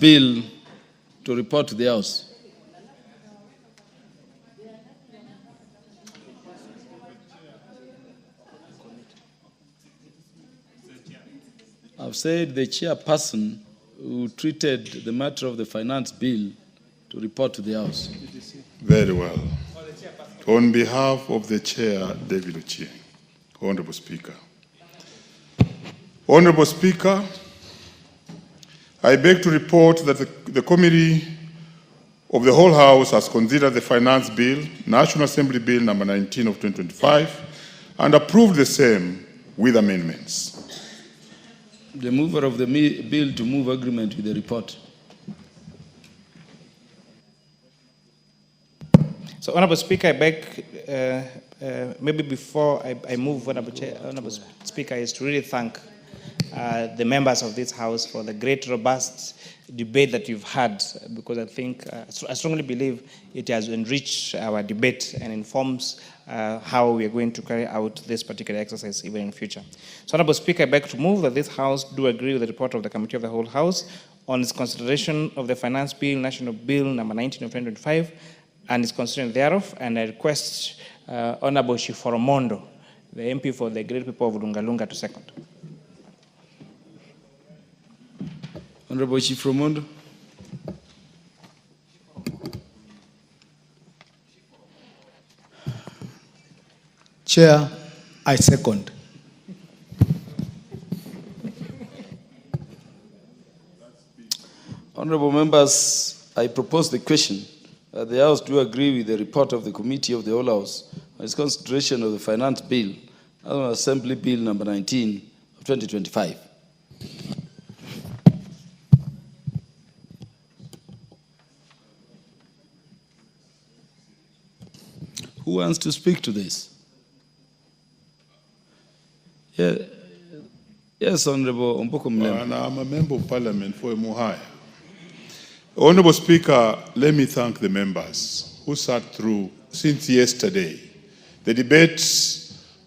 bill to report to the House. I've said the chairperson who treated the matter of the finance bill to report to the House. Very well. On behalf of the chair, David Ochieng, Honorable Speaker. Honorable Speaker, I beg to report that the Committee of the whole House has considered the Finance Bill, National Assembly Bill number 19 of 2025, and approved the same with amendments. The mover of the bill to move agreement with the report. So, Honorable Speaker, I beg, maybe before I move, Honorable Speaker, is to really thank the members of this House for the great, robust debate that you've had, because I think, I strongly believe it has enriched our debate and informs how we are going to carry out this particular exercise even in future. So, Honorable Speaker, I beg to move that this House do agree with the report of the Committee of the whole House on its consideration of the Finance Bill, National Bill number 19 of 2025, and its constitution thereof, and I request Honorable Shiforomondo, the MP for the great people of Lungalunga, to second. Honorable Shiforomondo. Chair, I second. Honorable members, I propose the question that the House do agree with the report of the Committee of the whole House on its consideration of the Finance Bill, National Assembly Bill number 19 of 2025. Who wants to speak to this? Yeah. Yes, Honorable Omboko Mlembe. I'm a member of Parliament for Muhaya. Honorable Speaker, let me thank the members who sat through since yesterday. The debate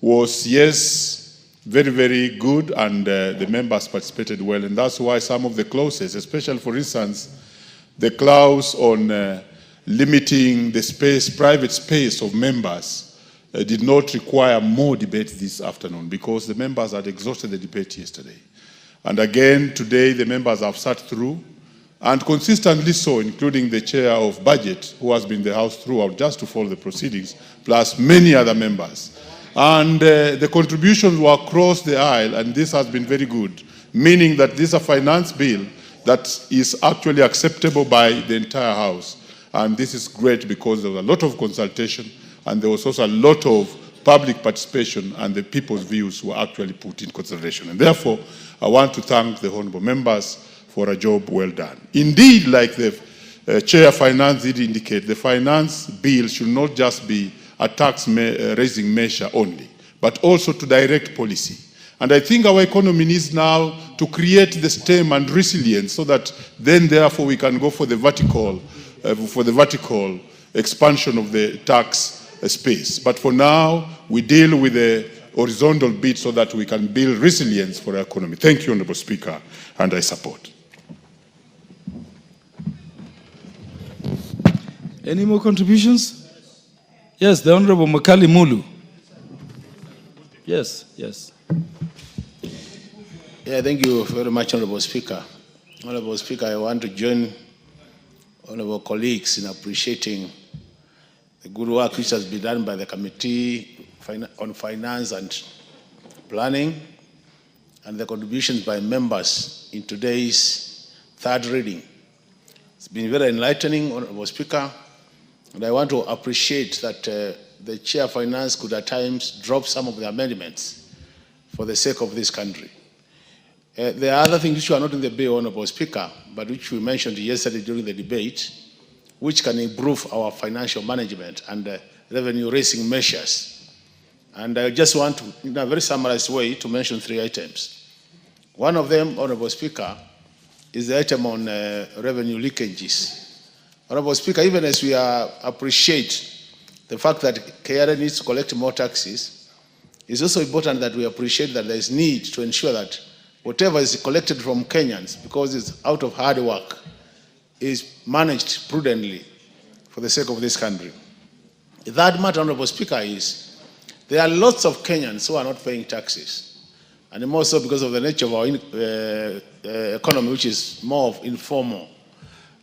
was, yes, very, very good, and the members participated well, and that's why some of the clauses, especially, for instance, the clause on limiting the space, private space of members, did not require more debate this afternoon because the members had exhausted the debate yesterday. And again, today, the members have sat through, and consistently so, including the chair of budget, who has been in the House throughout just to follow the proceedings, plus many other members. And the contributions were across the aisle, and this has been very good, meaning that this is a finance bill that is actually acceptable by the entire House. And this is great because there was a lot of consultation, and there was also a lot of public participation, and the people's views were actually put in consideration. And therefore, I want to thank the honorable members for a job well done. Indeed, like the Chair of Finance did indicate, the finance bill should not just be a tax-raising measure only, but also to direct policy. And I think our economy needs now to create the stem and resilience so that then, therefore, we can go for the vertical expansion of the tax space. But for now, we deal with the horizontal bit so that we can build resilience for our economy. Thank you, Honorable Speaker, and I support. Any more contributions? Yes, the Honorable Makali Mulu. Yes, yes. Yeah, thank you very much, Honorable Speaker. Honorable Speaker, I want to join honorable colleagues in appreciating the good work which has been done by the Committee on Finance and Planning and the contributions by members in today's third reading. It's been very enlightening, Honorable Speaker, and I want to appreciate that the Chair of Finance could at times drop some of the amendments for the sake of this country. There are other things which are not in the bill, Honorable Speaker, but which we mentioned yesterday during the debate, which can improve our financial management and revenue-raising measures. And I just want to, in a very summarized way, to mention 3 items. One of them, Honorable Speaker, is the item on revenue leakages. Honorable Speaker, even as we appreciate the fact that KRA needs to collect more taxes, it's also important that we appreciate that there is need to ensure that whatever is collected from Kenyans, because it's out of hard work, is managed prudently for the sake of this country. The third matter, Honorable Speaker, is there are lots of Kenyans who are not paying taxes, and more so because of the nature of our economy, which is more of informal.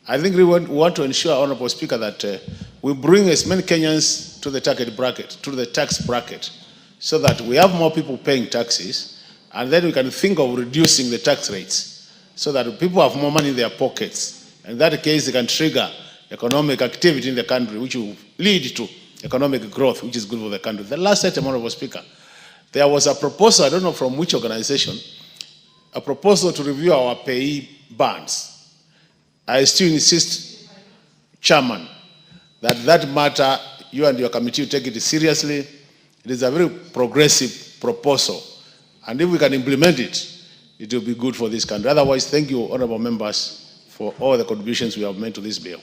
I think we want to ensure, Honorable Speaker, that we bring as many Kenyans to the tax bracket, so that we have more people paying taxes, and then we can think of reducing the tax rates, so that people have more money in their pockets. In that case, they can trigger economic activity in the country, which will lead to economic growth, which is good for the country. The last item, Honorable Speaker, there was a proposal, I don't know from which organization, a proposal to review our pay bands. I still insist, Chairman, that matter, you and your committee take it seriously. It is a very progressive proposal, and if we can implement it, it will be good for this country. Otherwise, thank you, honorable members, for all the contributions we have made to this bill.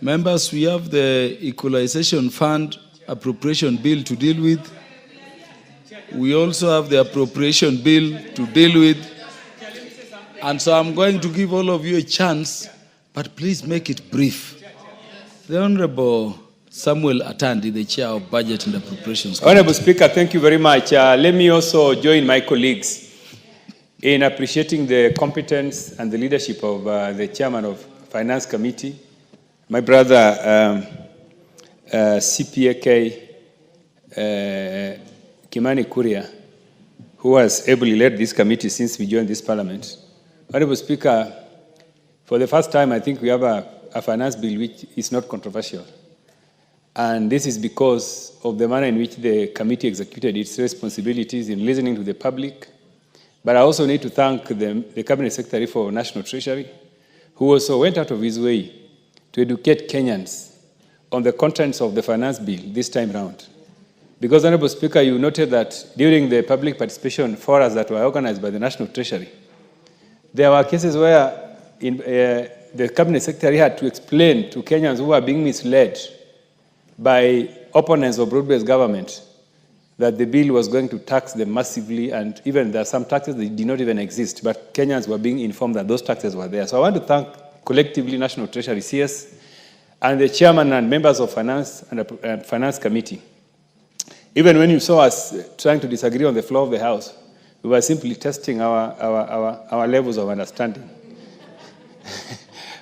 Members, we have the Equalization Fund appropriation bill to deal with. We also have the appropriation bill to deal with. And so I'm going to give all of you a chance, but please make it brief. The Honorable Samuel Atandi, the Chair of Budget and Appropriations Committee. Honorable Speaker, thank you very much. Let me also join my colleagues in appreciating the competence and the leadership of the Chairman of Finance Committee, my brother CPAK Kimani Kuria, who has ably led this committee since we joined this Parliament. Honorable Speaker, for the first time, I think we have a finance bill which is not controversial. And this is because of the manner in which the committee executed its responsibilities in listening to the public. But I also need to thank the Cabinet Secretary for National Treasury, who also went out of his way to educate Kenyans on the contents of the finance bill this time round. Because, Honorable Speaker, you noted that during the public participation forums that were organized by the National Treasury, there were cases where the Cabinet Secretary had to explain to Kenyans who were being misled by opponents of broad-based government that the bill was going to tax them massively, and even there are some taxes that did not even exist, but Kenyans were being informed that those taxes were there. So I want to thank collectively National Treasury, CS, and the Chairman and members of Finance and Finance Committee. Even when you saw us trying to disagree on the floor of the House, we were simply testing our levels of understanding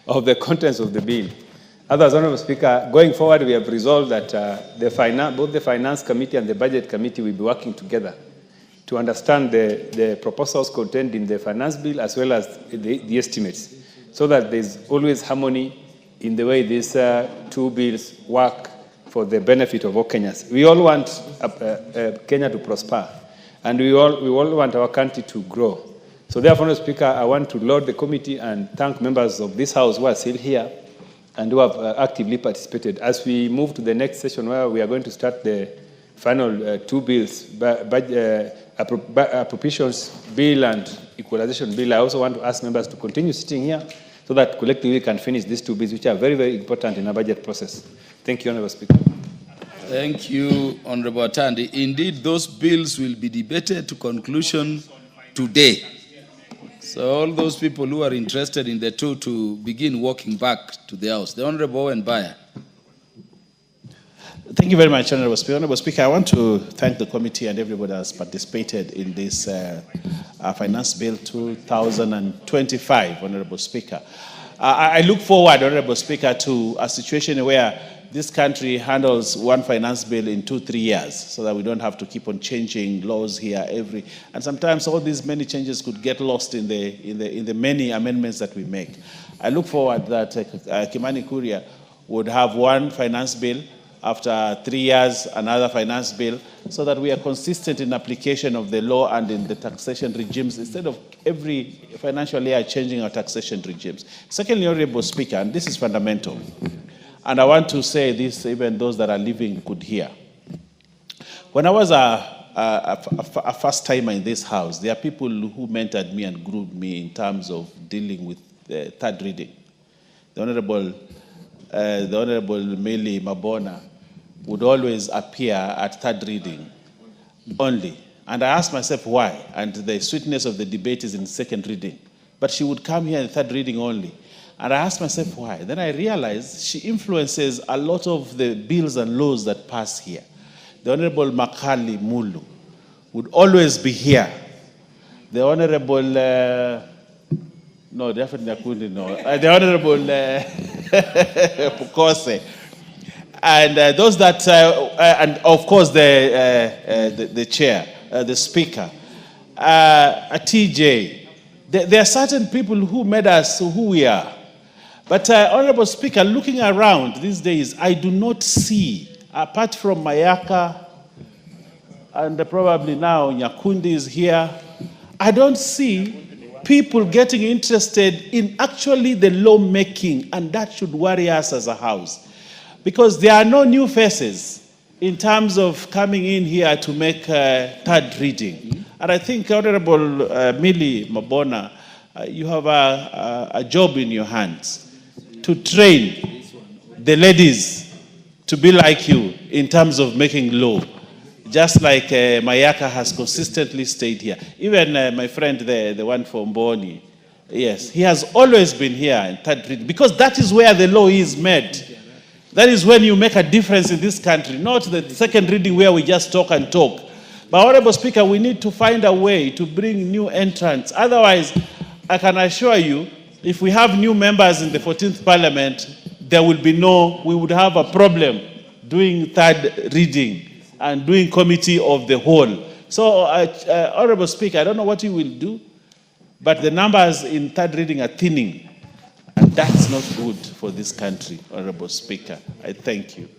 of the contents of the bill. Otherwise, Honorable Speaker, going forward, we have resolved that both the Finance Committee and the Budget Committee will be working together to understand the proposals contained in the finance bill as well as the estimates, so that there's always harmony in the way these two bills work for the benefit of all Kenyans. We all want Kenya to prosper, and we all want our country to grow. So therefore, Honorable Speaker, I want to laud the committee and thank members of this House who are still here and who have actively participated. As we move to the next session where we are going to start the final two bills, appropriations bill and equalization bill, I also want to ask members to continue sitting here so that collectively we can finish these two bills, which are very, very important in our budget process. Thank you, Honorable Speaker. Thank you, Honorable Atandi. Indeed, those bills will be debated to conclusion today. So all those people who are interested in the two to begin walking back to the House. The Honorable Owen Baya. Thank you very much, Honorable Speaker. Honorable Speaker, I want to thank the committee and everybody that has participated in this Finance Bill 2025, Honorable Speaker. I look forward, Honorable Speaker, to a situation where this country handles one finance bill in 2-3 years, so that we don't have to keep on changing laws here and sometimes all these many changes could get lost in the many amendments that we make. I look forward that Kimani Kuria would have one finance bill, after 3 years another finance bill, so that we are consistent in application of the law and in the taxation regimes, instead of every financial year changing our taxation regimes. Secondly, Honorable Speaker, and this is fundamental, and I want to say this, even those that are living could hear. When I was a first timer in this House, there are people who mentored me and groomed me in terms of dealing with the third reading. The Honorable Meli Mabona would always appear at third reading only. And I asked myself why, and the sweetness of the debate is in second reading. but she would come here in third reading only. And I asked myself why. Then I realized she influences a lot of the bills and laws that pass here. The Honorable Makali Mulu would always be here. The Honorable, no, definitely I couldn't know. The Honorable Pukose. And those that, and of course the chair, the speaker, a TJ. There are certain people who made us who we are. But Honorable Speaker, looking around these days, I do not see, apart from Mayaka, and probably now Nyakundi is here, I don't see people getting interested in actually the lawmaking, and that should worry us as a house. Because there are no new faces in terms of coming in here to make third reading. And I think, Honorable Millie Mabona, you have a job in your hands to train the ladies to be like you in terms of making law, just like Mayaka has consistently stayed here. Even my friend, the one from Mboni, yes, he has always been here in third reading, because that is where the law is made. That is when you make a difference in this country, not the second reading where we just talk and talk. But Honorable Speaker, we need to find a way to bring new entrants. Otherwise, I can assure you, if we have new members in the 14th Parliament, there will be we would have a problem doing third reading and doing committee of the whole. So, Honorable Speaker, I don't know what you will do, but the numbers in third reading are thinning. And that's not good for this country, Honorable Speaker. I thank you.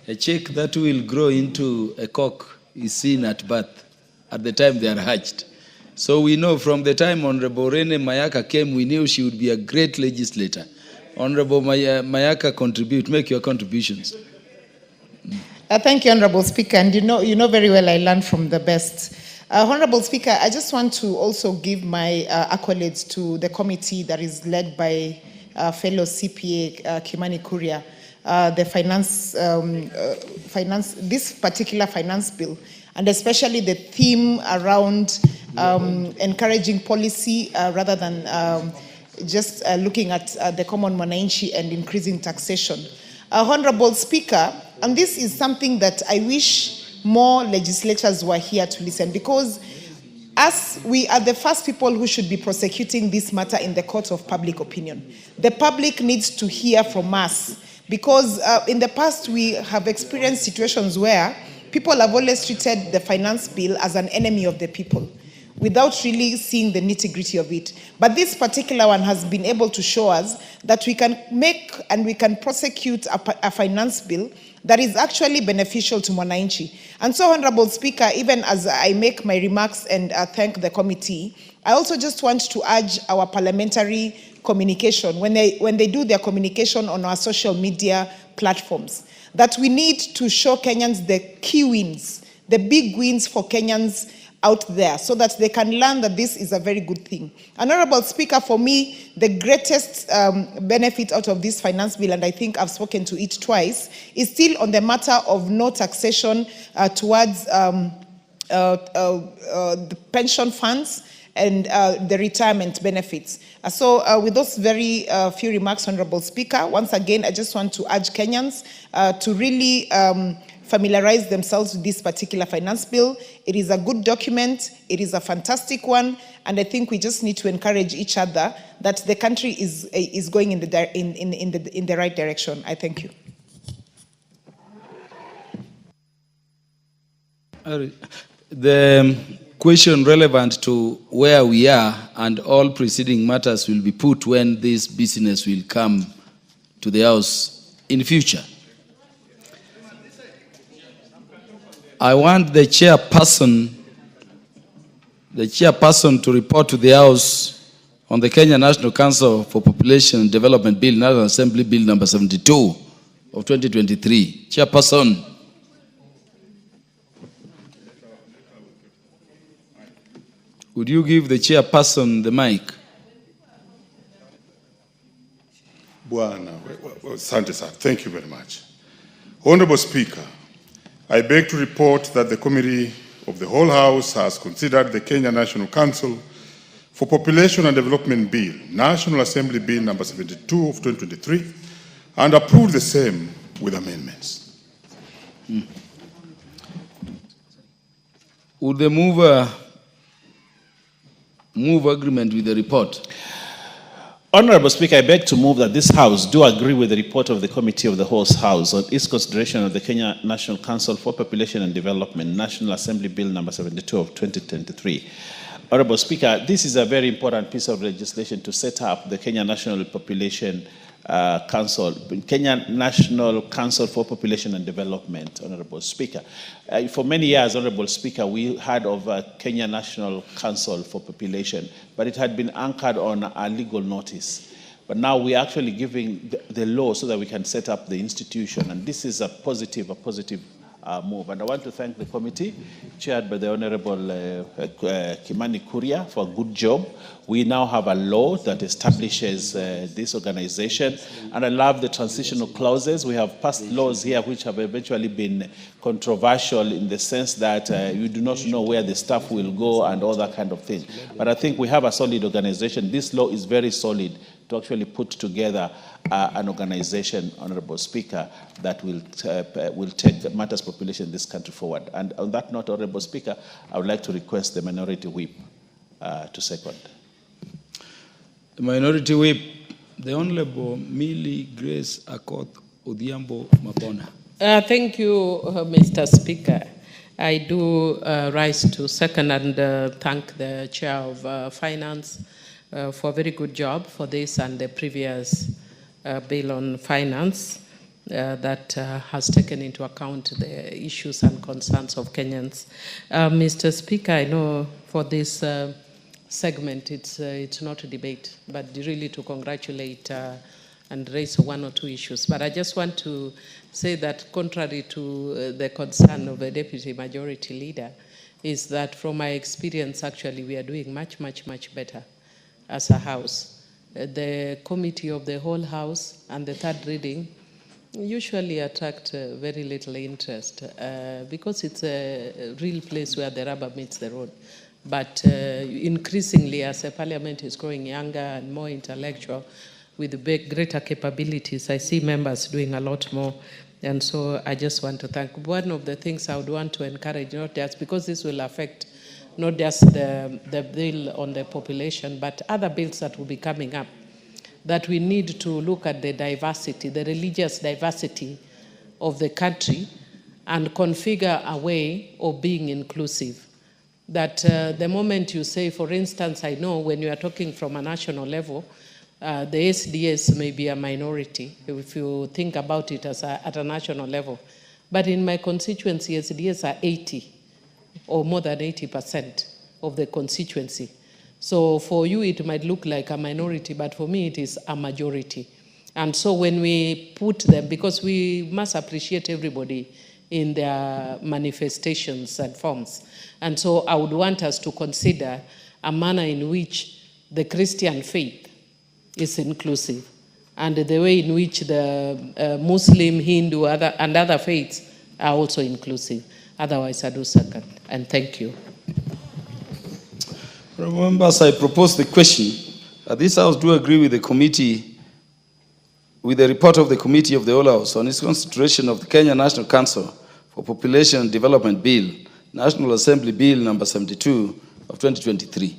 A chick that will grow into a cock is seen at birth, at the time they are hatched. So we know from the time Honorable Rene Mayaka came, we knew she would be a great legislator. Honorable Mayaka, make your contributions. Thank you, Honorable Speaker. And you know very well I learned from the best. Honorable Speaker, I just want to also give my accolades to the committee that is led by fellow CPA Kimani Kuria, this particular finance bill, and especially the theme around encouraging policy rather than just looking at the common mwananchi and increasing taxation. Honorable Speaker, and this is something that I wish more legislators were here to listen, because as we are the first people who should be prosecuting this matter in the court of public opinion. The public needs to hear from us, because in the past we have experienced situations where people have always treated the finance bill as an enemy of the people without really seeing the nitty-gritty of it. But this particular one has been able to show us that we can make and we can prosecute a finance bill that is actually beneficial to mwananchi. And so, Honorable Speaker, even as I make my remarks and thank the committee, I also just want to urge our parliamentary communication, when they do their communication on our social media platforms, that we need to show Kenyans the key wins, the big wins for Kenyans out there, so that they can learn that this is a very good thing. Honorable Speaker, for me, the greatest benefit out of this finance bill, and I think I've spoken to it twice, is still on the matter of no taxation towards the pension funds and the retirement benefits. So with those very few remarks, Honorable Speaker, once again, I just want to urge Kenyans to really familiarize themselves with this particular finance bill. It is a good document, it is a fantastic one, and I think we just need to encourage each other that the country is going in the right direction. I thank you. The question relevant to where we are and all preceding matters will be put when this business will come to the House in future. I want the chairperson to report to the House on the Kenya National Council for Population Development Bill, National Assembly Bill number 72 of 2023. Chairperson. Would you give the chairperson the mic? Asante sana. Thank you very much. Honorable Speaker, I beg to report that the Committee of the Whole House has considered the Kenya National Council for Population and Development Bill, National Assembly Bill number 72 of 2023, and approve the same with amendments. Would the mover move agreement with the report? Honorable Speaker, I beg to move that this House do agree with the report of the Committee of the Whole House on its consideration of the Kenya National Council for Population and Development, National Assembly Bill number 72 of 2023. Honorable Speaker, this is a very important piece of legislation to set up the Kenya National Population Council, Kenya National Council for Population and Development, Honorable Speaker. For many years, Honorable Speaker, we had of a Kenya National Council for Population, but it had been anchored on a legal notice. But now we're actually giving the law so that we can set up the institution, and this is a positive move. And I want to thank the committee, chaired by the Honorable Kimani Kuria, for a good job. We now have a law that establishes this organization, and I love the transitional clauses. We have passed laws here which have eventually been controversial in the sense that you do not know where the staff will go and all that kind of thing. But I think we have a solid organization. This law is very solid to actually put together an organization, Honorable Speaker, that will take matters population in this country forward. And on that note, Honorable Speaker, I would like to request the Minority Whip to second. The Minority Whip, the Honorable Millie Grace Akoth Odhiambo Mabona. Thank you, Mr. Speaker. I do rise to second and thank the Chair of Finance for a very good job for this and the previous bill on finance that has taken into account the issues and concerns of Kenyans. Mr. Speaker, I know for this segment it's not a debate, but really to congratulate and raise one or two issues. But I just want to say that contrary to the concern of a Deputy Majority Leader, is that from my experience, actually, we are doing much, much, much better as a House. The Committee of the Whole House and the third reading usually attract very little interest because it's a real place where the rubber meets the road. But increasingly, as the Parliament is growing younger and more intellectual, with greater capabilities, I see members doing a lot more. And so I just want to thank. One of the things I would want to encourage, not just because this will affect not just the bill on the population, but other bills that will be coming up, that we need to look at the diversity, the religious diversity of the country, and configure a way of being inclusive. That the moment you say, for instance, I know when you are talking from a national level, the SDS may be a minority, if you think about it as at a national level. But in my constituency, SDS are 80 or more than 80% of the constituency. So for you, it might look like a minority, but for me, it is a majority. And so when we put them, because we must appreciate everybody in their manifestations and forms. And so I would want us to consider a manner in which the Christian faith is inclusive, and the way in which the Muslim, Hindu, and other faiths are also inclusive. Otherwise, I do second. And thank you. Members, I propose the question. This House do agree with the committee, with the report of the Committee of the Whole House on its consideration of the Kenya National Council for Population and Development Bill, National Assembly Bill number 72 of 2023.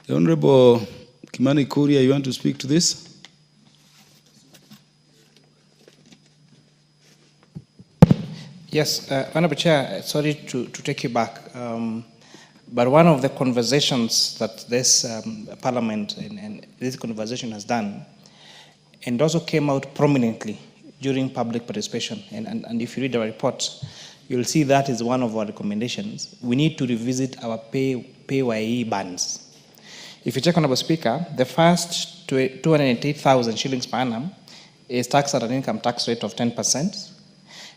The Honorable Kimani Kuria, you want to speak to this? Yes, Honorable Chair, sorry to take you back, but one of the conversations that this Parliament and this conversation has done, and also came out prominently during public participation, and if you read the report, you'll see that is one of our recommendations. We need to revisit our PAYE bans. If you check, Honorable Speaker, the first 208,000 shillings per annum is taxed at an income tax rate of 10%.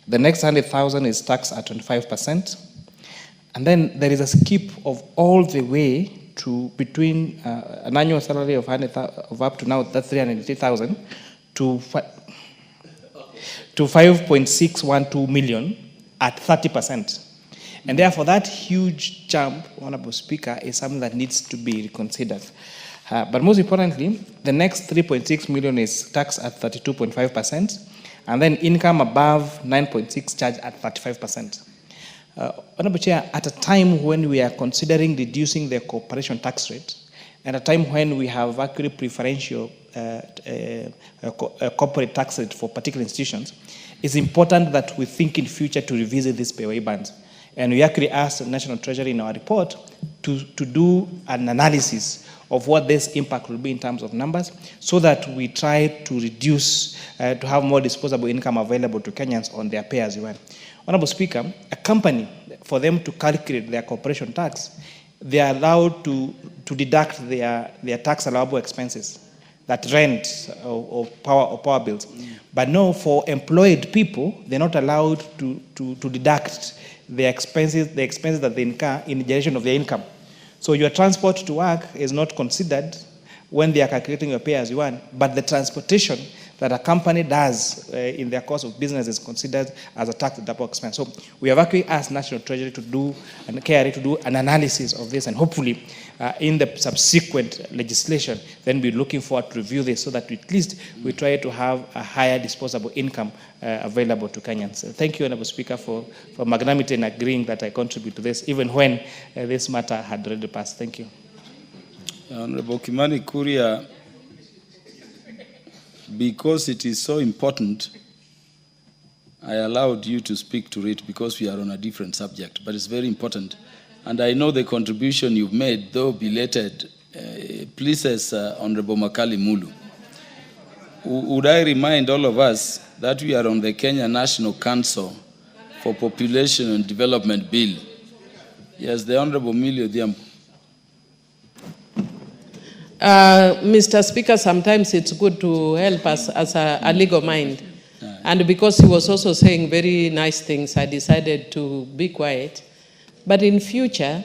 The next 100,000 is taxed at 25%. And then there is a skip of all the way to between an annual salary of up to now that's 380,000 to 5.612 million at 30%. And therefore, that huge jump, Honorable Speaker, is something that needs to be reconsidered. But most importantly, the next 3.6 million is taxed at 32.5%, and then income above 9.6 charged at 35%. Honorable Chair, at a time when we are considering reducing the corporation tax rate, and a time when we have actually preferential corporate tax rate for particular institutions, it's important that we think in future to revisit these payaway bands. And we actually asked the National Treasury in our report to do an analysis of what this impact will be in terms of numbers, so that we try to reduce, to have more disposable income available to Kenyans on their pay-as-you-earn. Honorable Speaker, a company, for them to calculate their corporation tax, they are allowed to deduct their tax allowable expenses, that rent or power bills. But no, for employed people, they're not allowed to deduct the expenses that they incur in the generation of their income. So your transport to work is not considered when they are calculating your pay as you earn, but the transportation that a company does in their course of business is considered as a tax deductible expense. So we have actually asked National Treasury to do, and KRA to do an analysis of this, and hopefully in the subsequent legislation, then we're looking forward to review this, so that at least we try to have a higher disposable income available to Kenyans. Thank you, Honorable Speaker, for magnanimity in agreeing that I contribute to this, even when this matter had already passed. Thank you. Honorable Kimani Kuria, because it is so important, I allowed you to speak to it because we are on a different subject, but it's very important. And I know the contribution you've made, though belated, pleases Honorable Makali Mulu. Would I remind all of us that we are on the Kenya National Council for Population and Development Bill? Yes, the Honorable Millie Odhiambo. Mr. Speaker, sometimes it's good to help us as a legal mind. And because he was also saying very nice things, I decided to be quiet. But in future,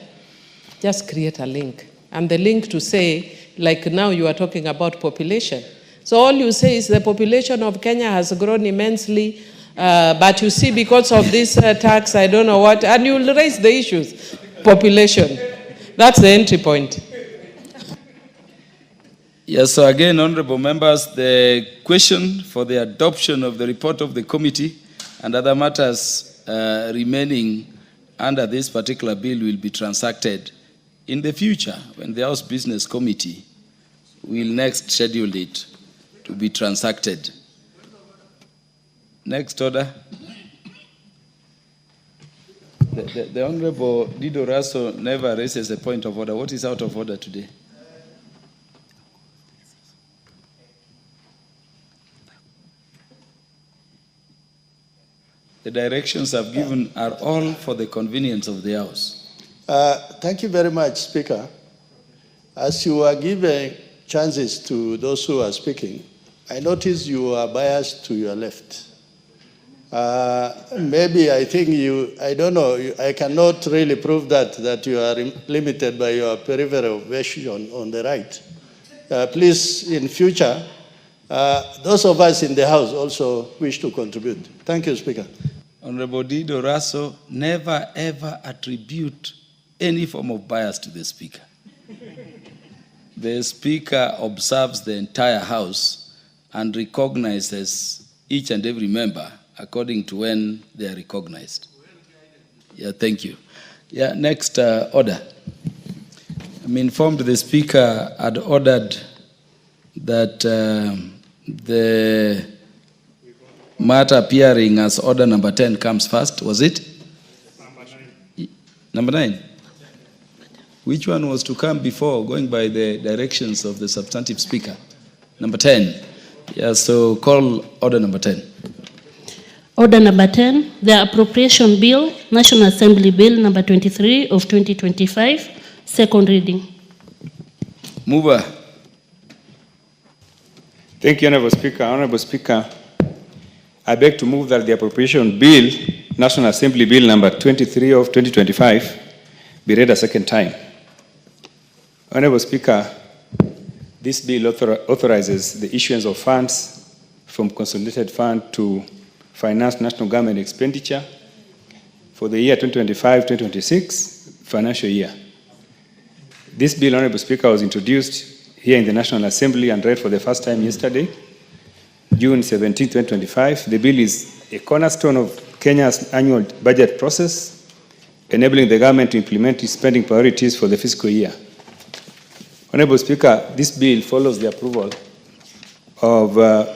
just create a link. And the link to say, like now you are talking about population. So all you say is the population of Kenya has grown immensely, but you see because of this tax, I don't know what, and you'll raise the issues. Population. That's the entry point. Yes, so again, honorable members, the question for the adoption of the report of the committee and other matters remaining under this particular bill will be transacted in the future when the House Business Committee will next schedule it to be transacted. Next order. The Honorable Dido Raso never raises a point of order. What is out of order today? The directions I've given are all for the convenience of the House. Thank you very much, Speaker. As you are giving chances to those who are speaking, I notice you are biased to your left. Maybe I think I don't know, I cannot really prove that you are limited by your peripheral vision on the right. Please, in future, those of us in the House also wish to contribute. Thank you, Speaker. Honorable Dido Raso, never ever attribute any form of bias to the Speaker. The Speaker observes the entire House and recognizes each and every member according to when they are recognized. Yeah, thank you. Yeah, next order. I'm informed the Speaker had ordered that the matter appearing as order number 10 comes first. Was it? Number 9. Which one was to come before, going by the directions of the substantive Speaker? Number 10. Yeah, so call order number 10. Order number 10, the Appropriation Bill, National Assembly Bill number 23 of 2025, second reading. Mover. Thank you, Honorable Speaker. Honorable Speaker, I beg to move that the Appropriation Bill, National Assembly Bill number 23 of 2025, be read a second time. Honorable Speaker, this bill authorizes the issuance of funds from Consolidated Fund to finance national government expenditure for the year 2025-2026 financial year. This bill, Honorable Speaker, was introduced here in the National Assembly and read for the first time yesterday, June 17, 2025. The bill is a cornerstone of Kenya's annual budget process, enabling the government to implement its spending priorities for the fiscal year. Honorable Speaker, this bill follows the approval of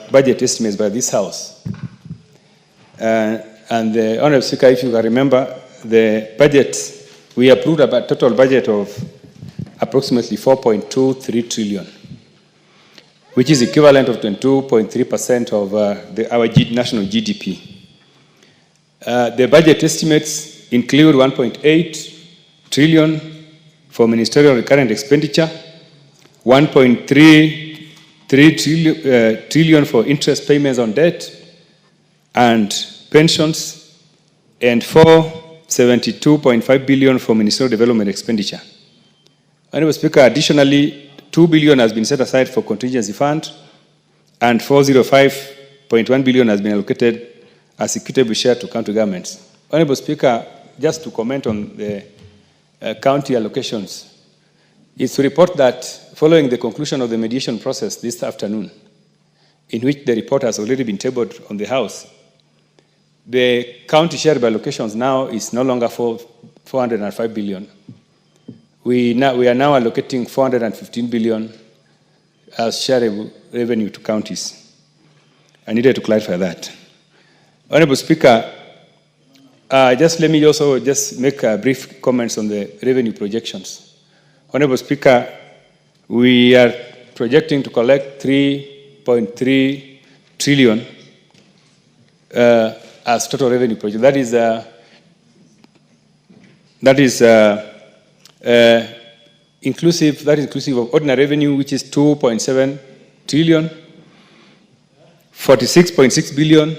budget estimates by this House. And the Honorable Speaker, if you can remember, the budget, we approved a total budget of approximately 4.23 trillion, which is equivalent of 22.3% of our national GDP. The budget estimates include 1.8 trillion for ministerial recurrent expenditure, 1.3 trillion for interest payments on debt and pensions, and 472.5 billion for ministerial development expenditure. Honorable Speaker, additionally, 2 billion has been set aside for contingency fund, and 405.1 billion has been allocated as equitable share to county governments. Honorable Speaker, just to comment on the county allocations, it's to report that following the conclusion of the mediation process this afternoon, in which the report has already been tabled on the House, the county share by allocations now is no longer 405 billion. We are now allocating 415 billion as shareable revenue to counties. I needed to clarify that. Honorable Speaker, just let me also just make brief comments on the revenue projections. Honorable Speaker, we are projecting to collect 3.3 trillion as total revenue project. That is inclusive of ordinary revenue, which is 2.7 trillion, 46.6 billion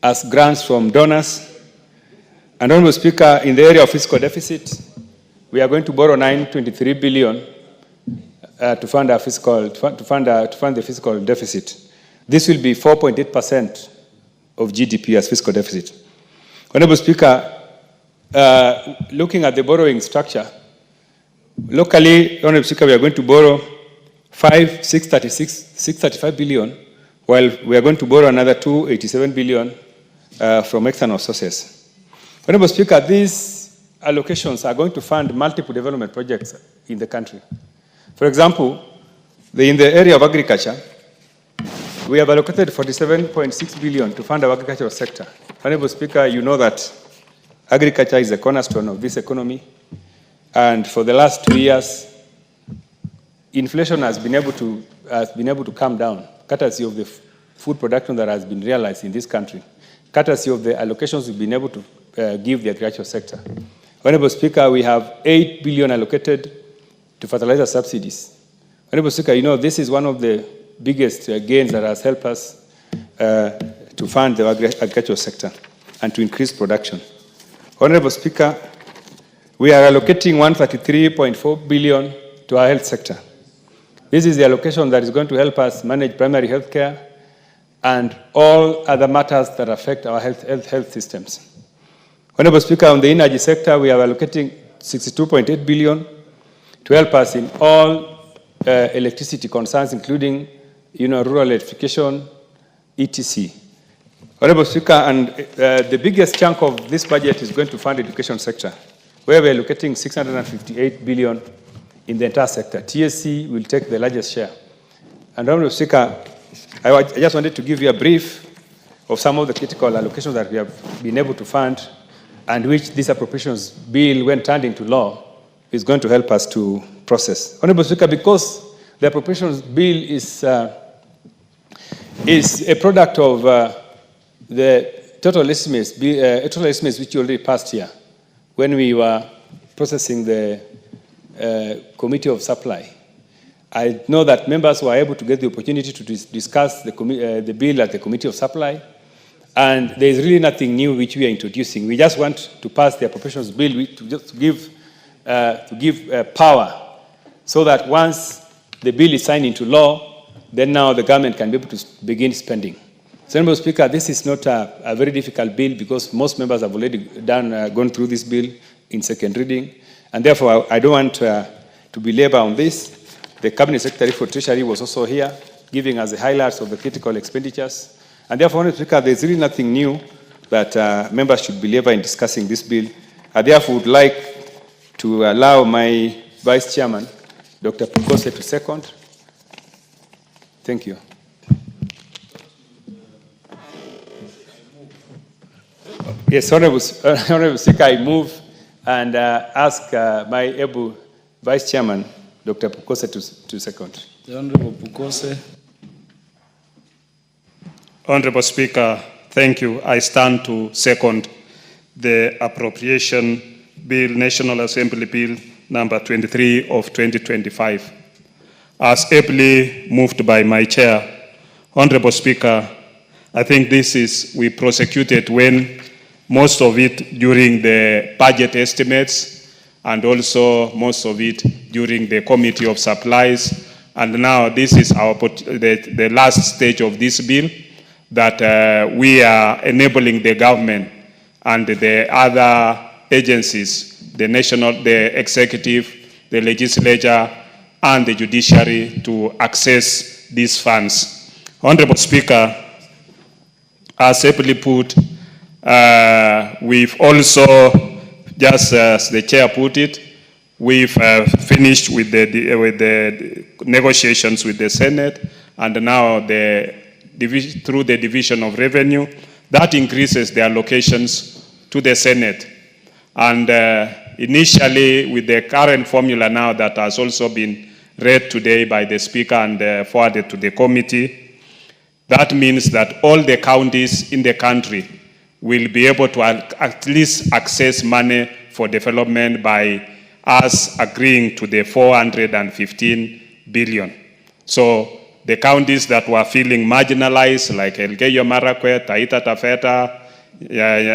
as grants from donors. And Honorable Speaker, in the area of fiscal deficit, we are going to borrow 923 billion to fund the fiscal deficit. This will be 4.8% of GDP as fiscal deficit. Honorable Speaker, looking at the borrowing structure, locally, Honorable Speaker, we are going to borrow 635 billion, while we are going to borrow another 287 billion from external sources. Honorable Speaker, these allocations are going to fund multiple development projects in the country. For example, in the area of agriculture, we have allocated 47.6 billion to fund our agricultural sector. Honorable Speaker, you know that agriculture is a cornerstone of this economy, and for the last 2 years, inflation has been able to come down, courtesy of the food production that has been realized in this country, courtesy of the allocations we've been able to give the agricultural sector. Honorable Speaker, we have 8 billion allocated to fertilizer subsidies. Honorable Speaker, you know this is one of the biggest gains that has helped us to fund the agricultural sector and to increase production. Honorable Speaker, we are allocating 133.4 billion to our health sector. This is the allocation that is going to help us manage primary health care and all other matters that affect our health systems. Honorable Speaker, on the energy sector, we are allocating 62.8 billion to help us in all electricity concerns, including rural electrification, etc. Honorable Speaker, and the biggest chunk of this budget is going to fund the education sector, where we are allocating 658 billion in the entire sector. TSC will take the largest share. And Honorable Speaker, I just wanted to give you a brief of some of the critical allocations that we have been able to fund, and which this appropriations bill, when turned into law, is going to help us to process. Honorable Speaker, because the appropriations bill is a product of the total estimates which you already passed here when we were processing the Committee of Supply. I know that members were able to get the opportunity to discuss the bill at the Committee of Supply, and there is really nothing new which we are introducing. We just want to pass the appropriations bill to give power, so that once the bill is signed into law, then now the government can be able to begin spending. So, Honorable Speaker, this is not a very difficult bill because most members have already gone through this bill in second reading. And therefore, I don't want to belabor on this. The Cabinet Secretary for Treasury was also here, giving us the highlights of the critical expenditures. And therefore, Honorable Speaker, there's really nothing new that members should belabor in discussing this bill. I therefore would like to allow my Vice Chairman, Dr. Pukose, to second. Thank you. Yes, Honorable Speaker, I move and ask my able Vice Chairman, Dr. Pukose, to second. The Honorable Pukose. Honorable Speaker, thank you. I stand to second the appropriation bill, National Assembly Bill number 23 of 2025. As ably moved by my chair, Honorable Speaker, I think we prosecuted when most of it during the budget estimates and also most of it during the Committee of Supplies. And now this is the last stage of this bill that we are enabling the government and the other agencies, the executive, the legislature, and the judiciary to access these funds. Honorable Speaker, as ably put, we've also, just as the chair put it, we've finished with the negotiations with the Senate, and now through the division of revenue, that increases the allocations to the Senate. And initially, with the current formula now that has also been read today by the Speaker and forwarded to the committee, that means that all the counties in the country will be able to at least access money for development by us agreeing to the 415 billion. So the counties that were feeling marginalized, like Elgeyo Marakwet, Taita Taveta,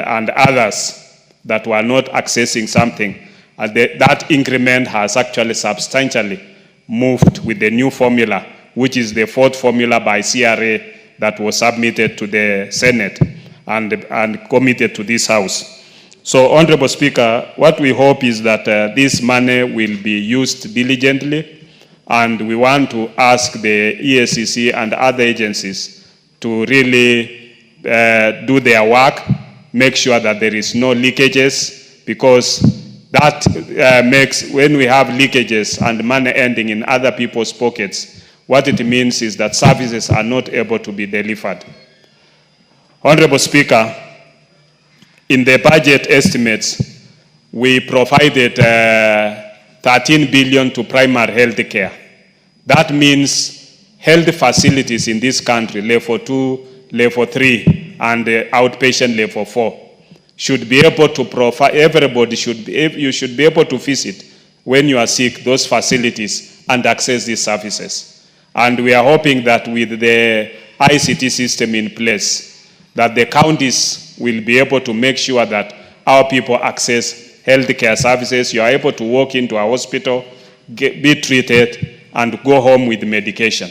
and others that were not accessing something, that increment has actually substantially moved with the new formula, which is the fourth formula by CRA that was submitted to the Senate and committed to this House. So, Honorable Speaker, what we hope is that this money will be used diligently, and we want to ask the EACC and other agencies to really do their work, make sure that there is no leakages, because that makes, when we have leakages and money ending in other people's pockets, what it means is that services are not able to be delivered. Honorable Speaker, in the budget estimates, we provided 13 billion to primary health care. That means health facilities in this country, level 2, level 3, and outpatient level 4, should be able to provide, you should be able to visit when you are sick, those facilities, and access these services. And we are hoping that with the ICT system in place, that the counties will be able to make sure that our people access healthcare services. You are able to walk into a hospital, be treated, and go home with medication.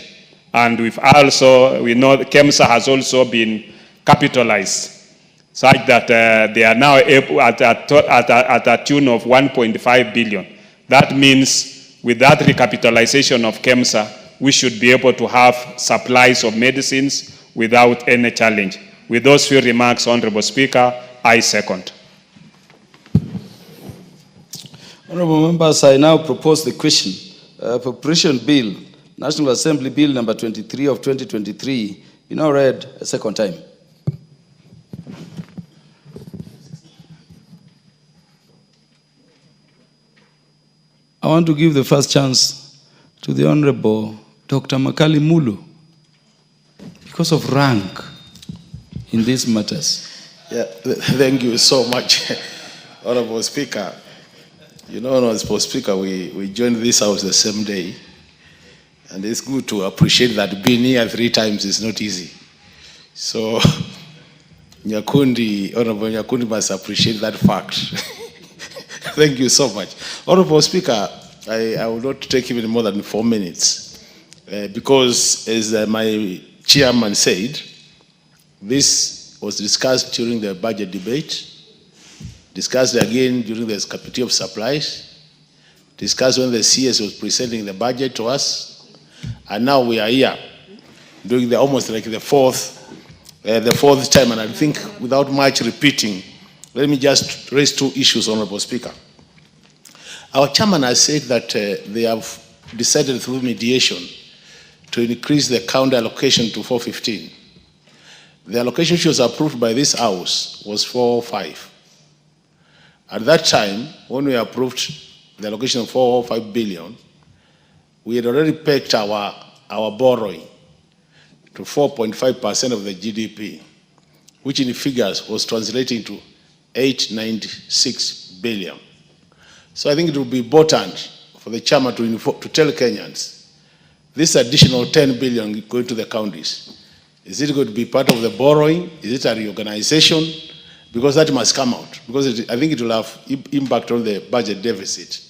And we know KEMSA has also been capitalized, such that they are now able at a tune of 1.5 billion. That means with that recapitalization of KEMSA, we should be able to have supplies of medicines without any challenge. With those few remarks, Honorable Speaker, I second. Honorable members, I now propose the question. Appropriation Bill, National Assembly Bill number 23 of 2023, be now read a second time. I want to give the first chance to the Honorable Dr. Makali Mulu because of rank in these matters. Yeah, thank you so much, Honorable Speaker. You know, Honorable Speaker, we joined this House the same day, and it's good to appreciate that being here 3 times is not easy. So, Honorable Nyakundi must appreciate that fact. Thank you so much. Honorable Speaker, I will not take even more than 4 minutes, because as my chairman said, This was discussed during the budget debate, discussed again during the Committee of Supplies, discussed when the CS was presenting the budget to us, and now we are here doing the almost like the fourth time, and I think without much repeating, let me just raise two issues, Honorable Speaker. Our chairman has said that they have decided through mediation to increase the county allocation to 415. The allocation which was approved by this House was 405. At that time, when we approved the allocation of 405 billion, we had already pegged our borrowing to 4.5% of the GDP, which in figures was translating to 896 billion. So I think it would be important for the chairman to tell Kenyans, this additional 10 billion going to the counties, is it going to be part of the borrowing? Is it a reorganization? Because that must come out, because I think it will have impact on the budget deficit.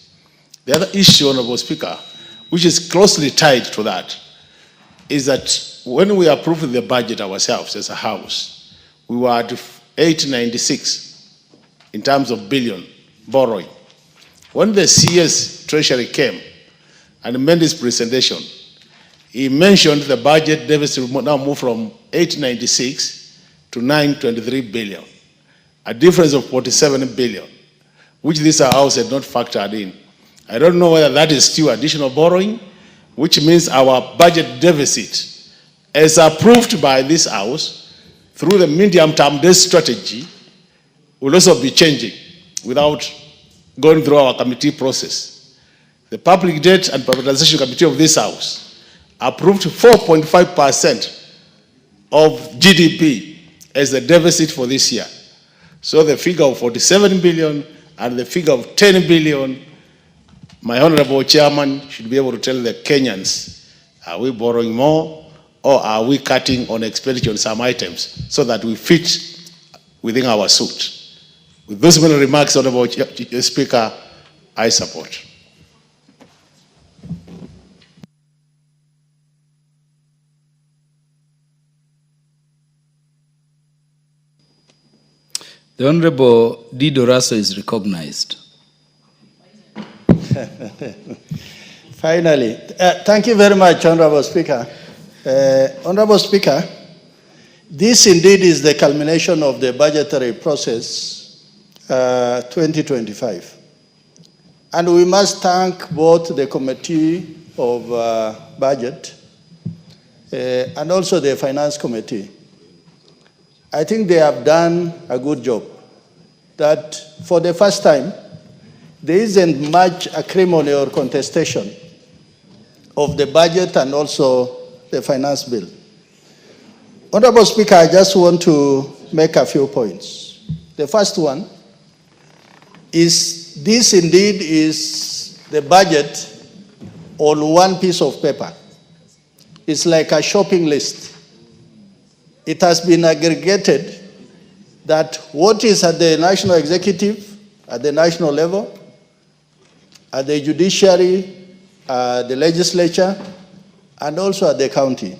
The other issue, Honorable Speaker, which is closely tied to that, is that when we approved the budget ourselves as a House, we were at 896 in terms of billion borrowing. When the CS Treasury came and made his presentation, he mentioned the budget deficit will now move from 896 to 923 billion, a difference of 47 billion, which this House had not factored in. I don't know whether that is still additional borrowing, which means our budget deficit, as approved by this House through the medium-term debt strategy, will also be changing without going through our committee process. The Public Debt and Privatization Committee of this House approved 4.5% of GDP as the deficit for this year. So the figure of 47 billion and the figure of 10 billion, my Honorable Chairman should be able to tell the Kenyans, are we borrowing more or are we cutting on expenditure on some items so that we fit within our suit? With those many remarks, Honorable Speaker, I support. The Honorable Dido Raso is recognized. Finally, thank you very much, Honorable Speaker. Honorable Speaker, this indeed is the culmination of the budgetary process 2025. And we must thank both the Committee of Budget and also the Finance Committee. I think they have done a good job. That for the first time, there isn't much acrimony or contestation of the budget and also the finance bill. Honorable Speaker, I just want to make a few points. The first one is this indeed is the budget on one piece of paper. It's like a shopping list. It has been aggregated that what is at the national executive, at the national level, at the judiciary, the legislature, and also at the county.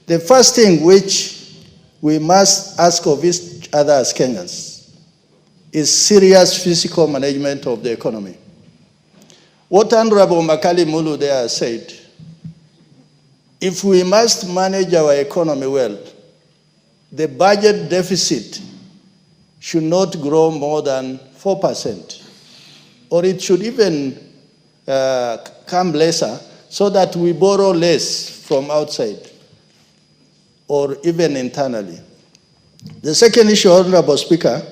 The first thing which we must ask of each other as Kenyans is serious physical management of the economy. What Honorable Makali Mulu there said, if we must manage our economy well, the budget deficit should not grow more than 4%, or it should even come lesser so that we borrow less from outside or even internally. The second issue, Honorable Speaker,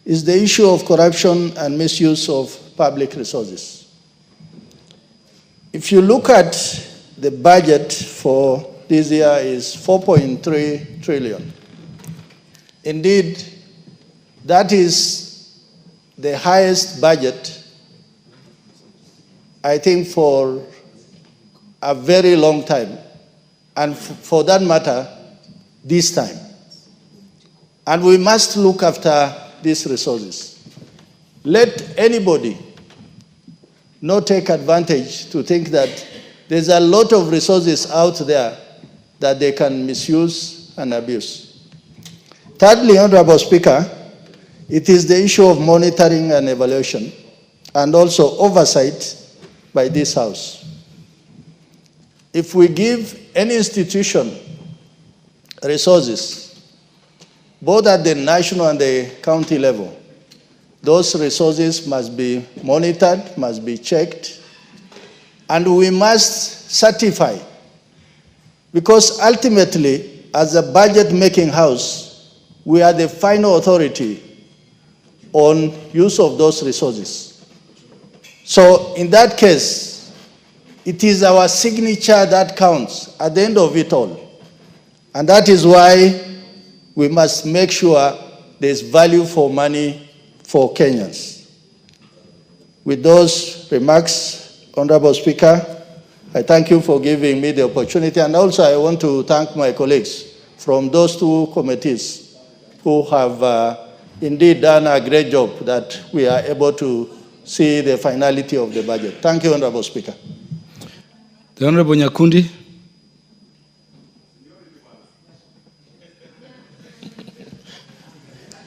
is the issue of corruption and misuse of public resources. If you look at the budget for this year is 4.3 trillion. Indeed, that is the highest budget, I think, for a very long time, and for that matter, this time. And we must look after these resources. Let anybody not take advantage to think that there's a lot of resources out there that they can misuse and abuse. Thirdly, Honorable Speaker, it is the issue of monitoring and evaluation, and also oversight by this House. If we give any institution resources, both at the national and the county level, those resources must be monitored, must be checked, and we must certify. Because ultimately, as a budget-making house, we are the final authority on use of those resources. So in that case, it is our signature that counts at the end of it all. And that is why we must make sure there's value for money for Kenyans. With those remarks, Honorable Speaker, I thank you for giving me the opportunity, and also I want to thank my colleagues from those two committees who have indeed done a great job that we are able to see the finality of the budget. Thank you, Honorable Speaker. The Honorable Nyakundi.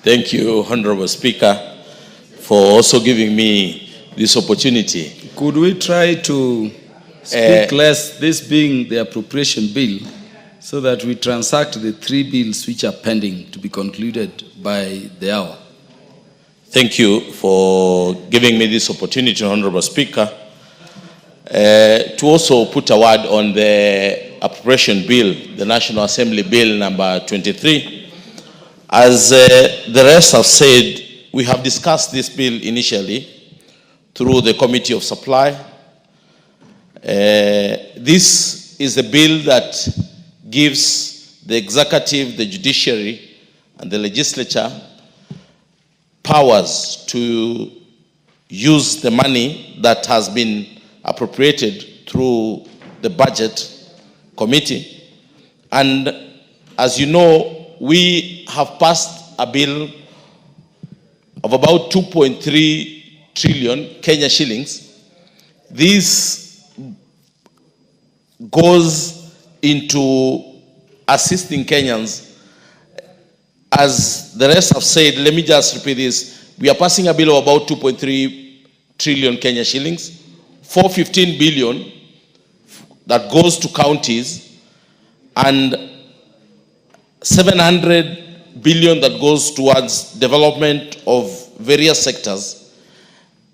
Thank you, Honorable Speaker, for also giving me this opportunity. Could we try to speak less, this being the appropriation bill, so that we transact the 3 bills which are pending to be concluded by the hour? Thank you for giving me this opportunity, Honorable Speaker, to also put a word on the appropriation bill, the National Assembly Bill number 23. As the rest have said, we have discussed this bill initially through the Committee of Supply. This is a bill that gives the executive, the judiciary, and the legislature powers to use the money that has been appropriated through the budget committee. And as you know, we have passed a bill of about 2.3 trillion Kenya shillings. This goes into assisting Kenyans. As the rest have said, let me just repeat this. We are passing a bill of about 2.3 trillion Kenya shillings, 415 billion that goes to counties, and 700 billion that goes towards development of various sectors.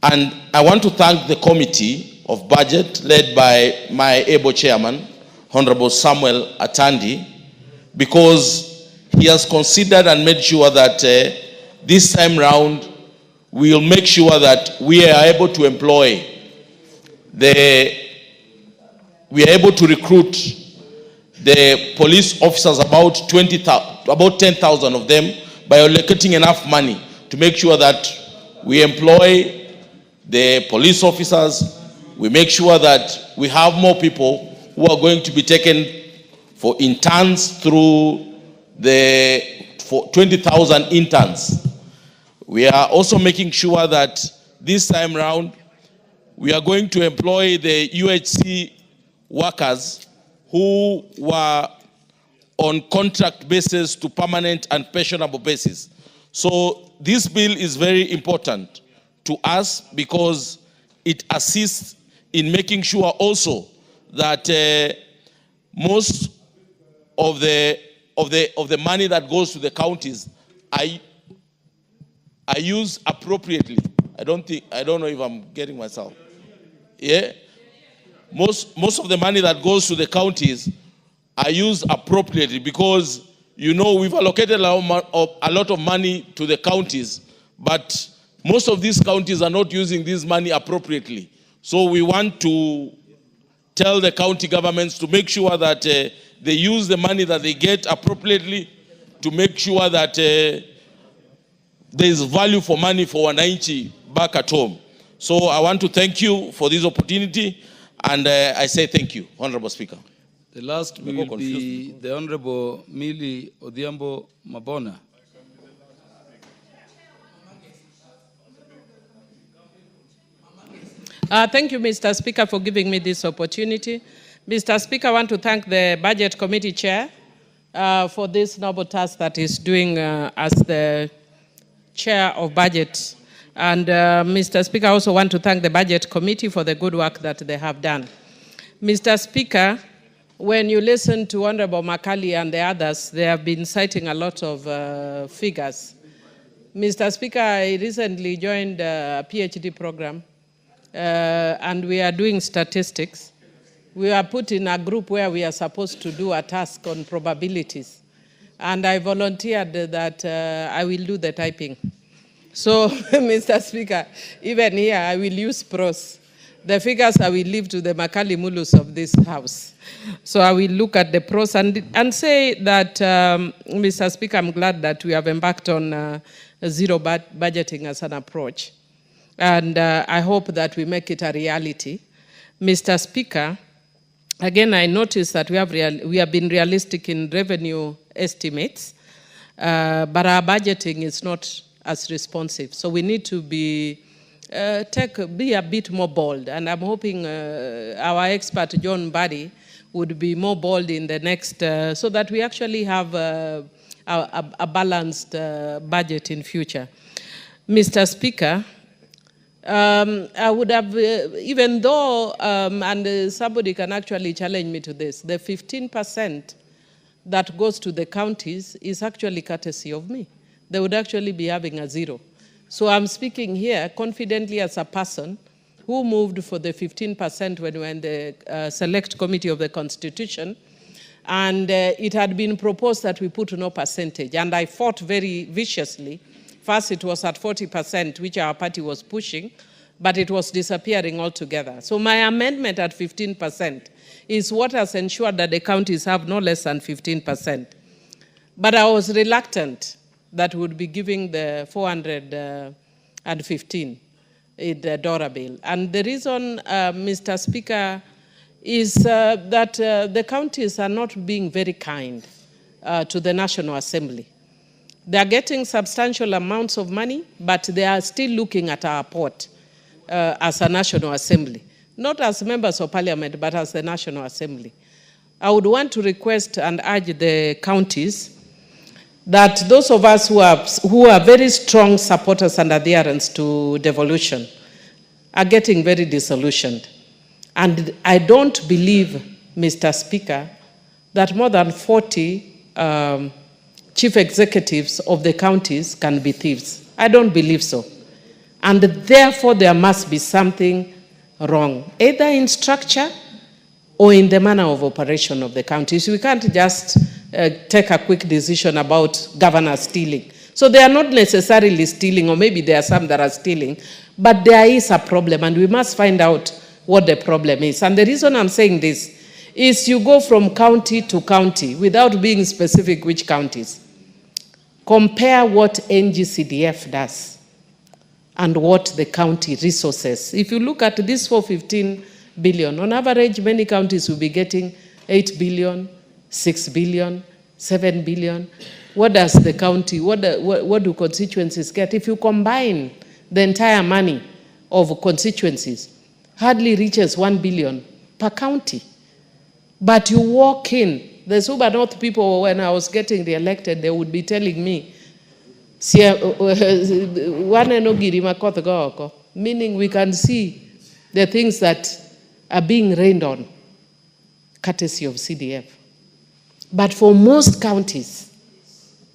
And I want to thank the Committee of Budget led by my able chairman, Honorable Samuel Atandi, because he has considered and made sure that this time round we will make sure that we are able to employ we are able to recruit the police officers, about 10,000 of them, by allocating enough money to make sure that we employ the police officers. We make sure that we have more people who are going to be taken for interns through for 20,000 interns. We are also making sure that this time round we are going to employ the UHC workers who were on contract basis to permanent and pensionable basis. So this bill is very important to us because it assists in making sure also that most of the money that goes to the counties are used appropriately. I don't know if I'm getting myself. Yeah? Most of the money that goes to the counties are used appropriately because, you know, we've allocated a lot of money to the counties, but most of these counties are not using this money appropriately. So we want to tell the county governments to make sure that they use the money that they get appropriately to make sure that there is value for money for wananchi back at home. So I want to thank you for this opportunity. And I say thank you, Honorable Speaker. The last will be the Honorable Millie Odhiambo Mabona. Thank you, Mr. Speaker, for giving me this opportunity. Mr. Speaker, I want to thank the Budget Committee Chair for this noble task that he's doing as the chair of budget. And Mr. Speaker, I also want to thank the Budget Committee for the good work that they have done. Mr. Speaker, when you listen to Honorable Makali and the others, they have been citing a lot of figures. Mr. Speaker, I recently joined a PhD program, and we are doing statistics. We are put in a group where we are supposed to do a task on probabilities. And I volunteered that I will do the typing. So, Mr. Speaker, even here, I will use pros. The figures I will leave to the Makali Mulus of this House. So I will look at the pros and say that, Mr. Speaker, I'm glad that we have embarked on zero budgeting as an approach. And I hope that we make it a reality. Mr. Speaker, again, I noticed that we have been realistic in revenue estimates, but our budgeting is not as responsive. So we need to be a bit more bold. And I'm hoping our expert, John Barry, would be more bold in the next, so that we actually have a balanced budget in future. Mr. Speaker, I would have, even though, and somebody can actually challenge me to this, the 15% that goes to the counties is actually courtesy of me. They would actually be having a zero. So I'm speaking here confidently as a person who moved for the 15% when we were in the select committee of the Constitution. And it had been proposed that we put no percentage. And I fought very viciously. First, it was at 40%, which our party was pushing, but it was disappearing altogether. So my amendment at 15% is what has ensured that the counties have no less than 15%. But I was reluctant that would be giving the 415 in the DORA bill. And the reason, Mr. Speaker, is that the counties are not being very kind to the National Assembly. They are getting substantial amounts of money, but they are still looking at our port as a National Assembly. Not as members of Parliament, but as the National Assembly. I would want to request and urge the counties that those of us who are very strong supporters and adherents to devolution are getting very disillusioned. And I don't believe, Mr. Speaker, that more than 40 chief executives of the counties can be thieves. I don't believe so. And therefore, there must be something wrong, either in structure or in the manner of operation of the counties. We can't just take a quick decision about governors stealing. So they are not necessarily stealing, or maybe there are some that are stealing, but there is a problem, and we must find out what the problem is. And the reason I'm saying this is you go from county to county without being specific which counties. Compare what NGCDF does and what the county resources. If you look at this 415 billion, on average, many counties will be getting 8 billion, 6 billion, 7 billion. What does the county, what do constituencies get? If you combine the entire money of constituencies, hardly reaches 1 billion per county. But you walk in, the Suba North people, when I was getting re-elected, they would be telling me, meaning we can see the things that are being rained on, courtesy of CDF. But for most counties,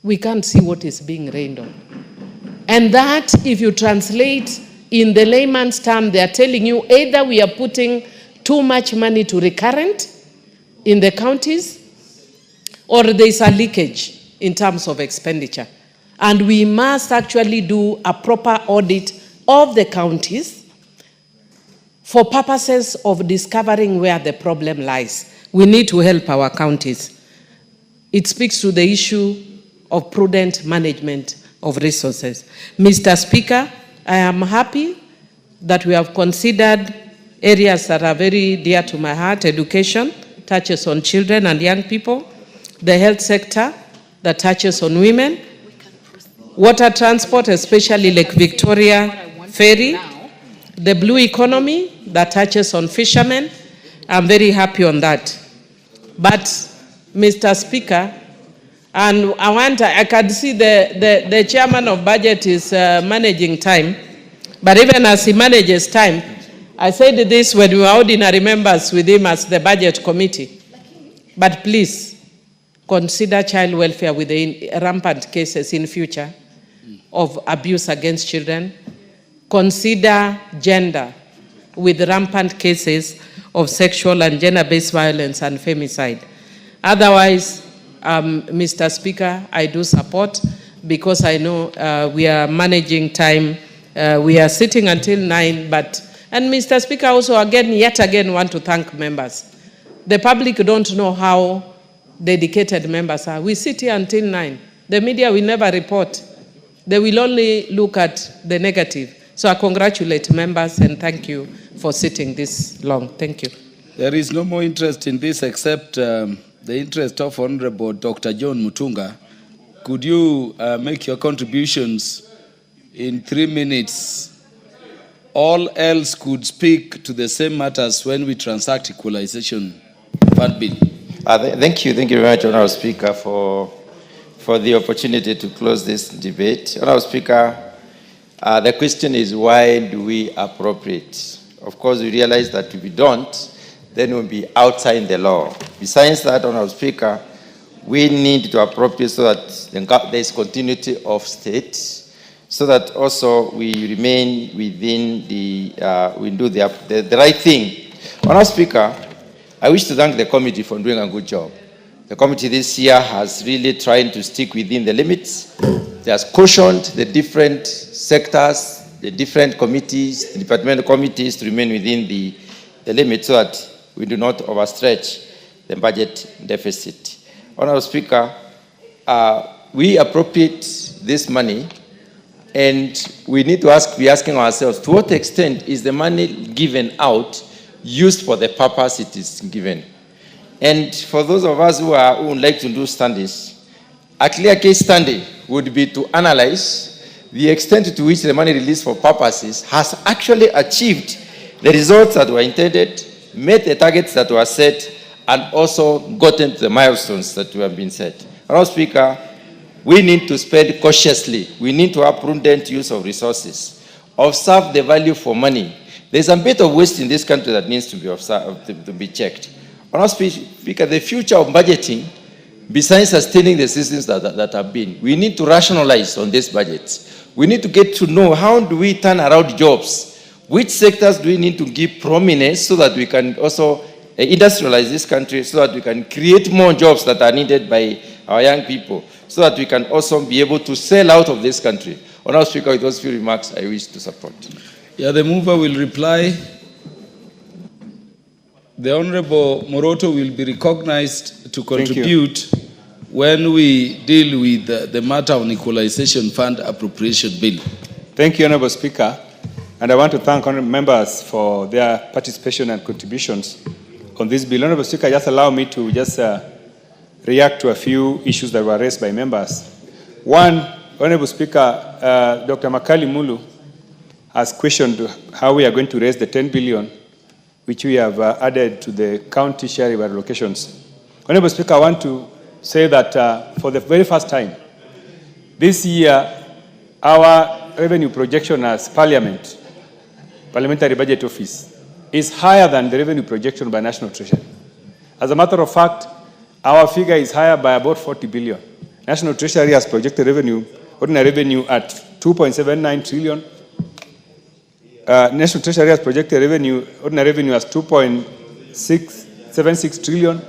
we can't see what is being rained on. And that, if you translate in the layman's term, they are telling you either we are putting too much money to recurrent in the counties, or there is a leakage in terms of expenditure. And we must actually do a proper audit of the counties for purposes of discovering where the problem lies. We need to help our counties. It speaks to the issue of prudent management of resources. Mr. Speaker, I am happy that we have considered areas that are very dear to my heart: education, touches on children and young people; the health sector, that touches on women; water transport, especially Lake Victoria Ferry; the blue economy, that touches on fishermen. I'm very happy on that. But, Mr. Speaker, And I can see the chairman of budget is managing time. But even as he manages time, I said this when we were ordinary members with him as the budget committee. But please, consider child welfare with the rampant cases in future of abuse against children. Consider gender with rampant cases of sexual and gender-based violence and femicide. Otherwise, Mr. Speaker, I do support, because I know we are managing time. We are sitting until 9, and Mr. Speaker, also yet again want to thank members. The public don't know how dedicated members are. We sit here until 9. The media will never report. They will only look at the negative. So I congratulate members and thank you for sitting this long. Thank you. There is no more interest in this except the interest of Honorable Dr. John Mutunga. Could you make your contributions in 3 minutes? All else could speak to the same matters when we transact equalization fund bill. Thank you very much, Honorable Speaker, for the opportunity to close this debate. Honorable Speaker, the question is, why do we appropriate? Of course, we realize that if we don't, then we'll be outside the law. Besides that, Honorable Speaker, we need to appropriate so that there is continuity of state, so that also we remain within we do the right thing. Honorable Speaker, I wish to thank the committee for doing a good job. The committee this year has really tried to stick within the limits. It has cautioned the different sectors, the different committees, the departmental committees to remain within the limit so that we do not overstretch the budget deficit. Honorable Speaker, we appropriate this money, and we need to be asking ourselves, to what extent is the money given out used for the purpose it is given? And for those of us who would like to do studies, a clear case study would be to analyze the extent to which the money released for purposes has actually achieved the results that were intended, met the targets that were set, and also gotten to the milestones that have been set. Honorable Speaker, we need to spend cautiously. We need to have prudent use of resources. Observe the value for money. There's a bit of waste in this country that needs to be observed, to be checked. Honorable Speaker, the future of budgeting, besides sustaining the systems that have been, we need to rationalize on these budgets. We need to get to know, how do we turn around jobs? Which sectors do we need to give prominence so that we can also industrialize this country, so that we can create more jobs that are needed by our young people, so that we can also be able to sell out of this country? Honorable Speaker, with those few remarks, I wish to support. Yeah, the mover will reply. The Honorable Moroto will be recognized to contribute when we deal with the matter on equalization fund appropriation bill. Thank you, Honorable Speaker. And I want to thank honorable members for their participation and contributions on this bill. Honorable Speaker, just allow me to react to a few issues that were raised by members. One, Honorable Speaker, Dr. Makali Mulu has questioned how we are going to raise the 10 billion which we have added to the county share allocations. Honorable Speaker, I want to say that for the very first time, this year, our revenue projection as Parliamentary Budget Office, is higher than the revenue projection by National Treasury. As a matter of fact, our figure is higher by about 40 billion. National Treasury has projected ordinary revenue at 2.79 trillion. National Treasury has projected ordinary revenue as 2.676 trillion.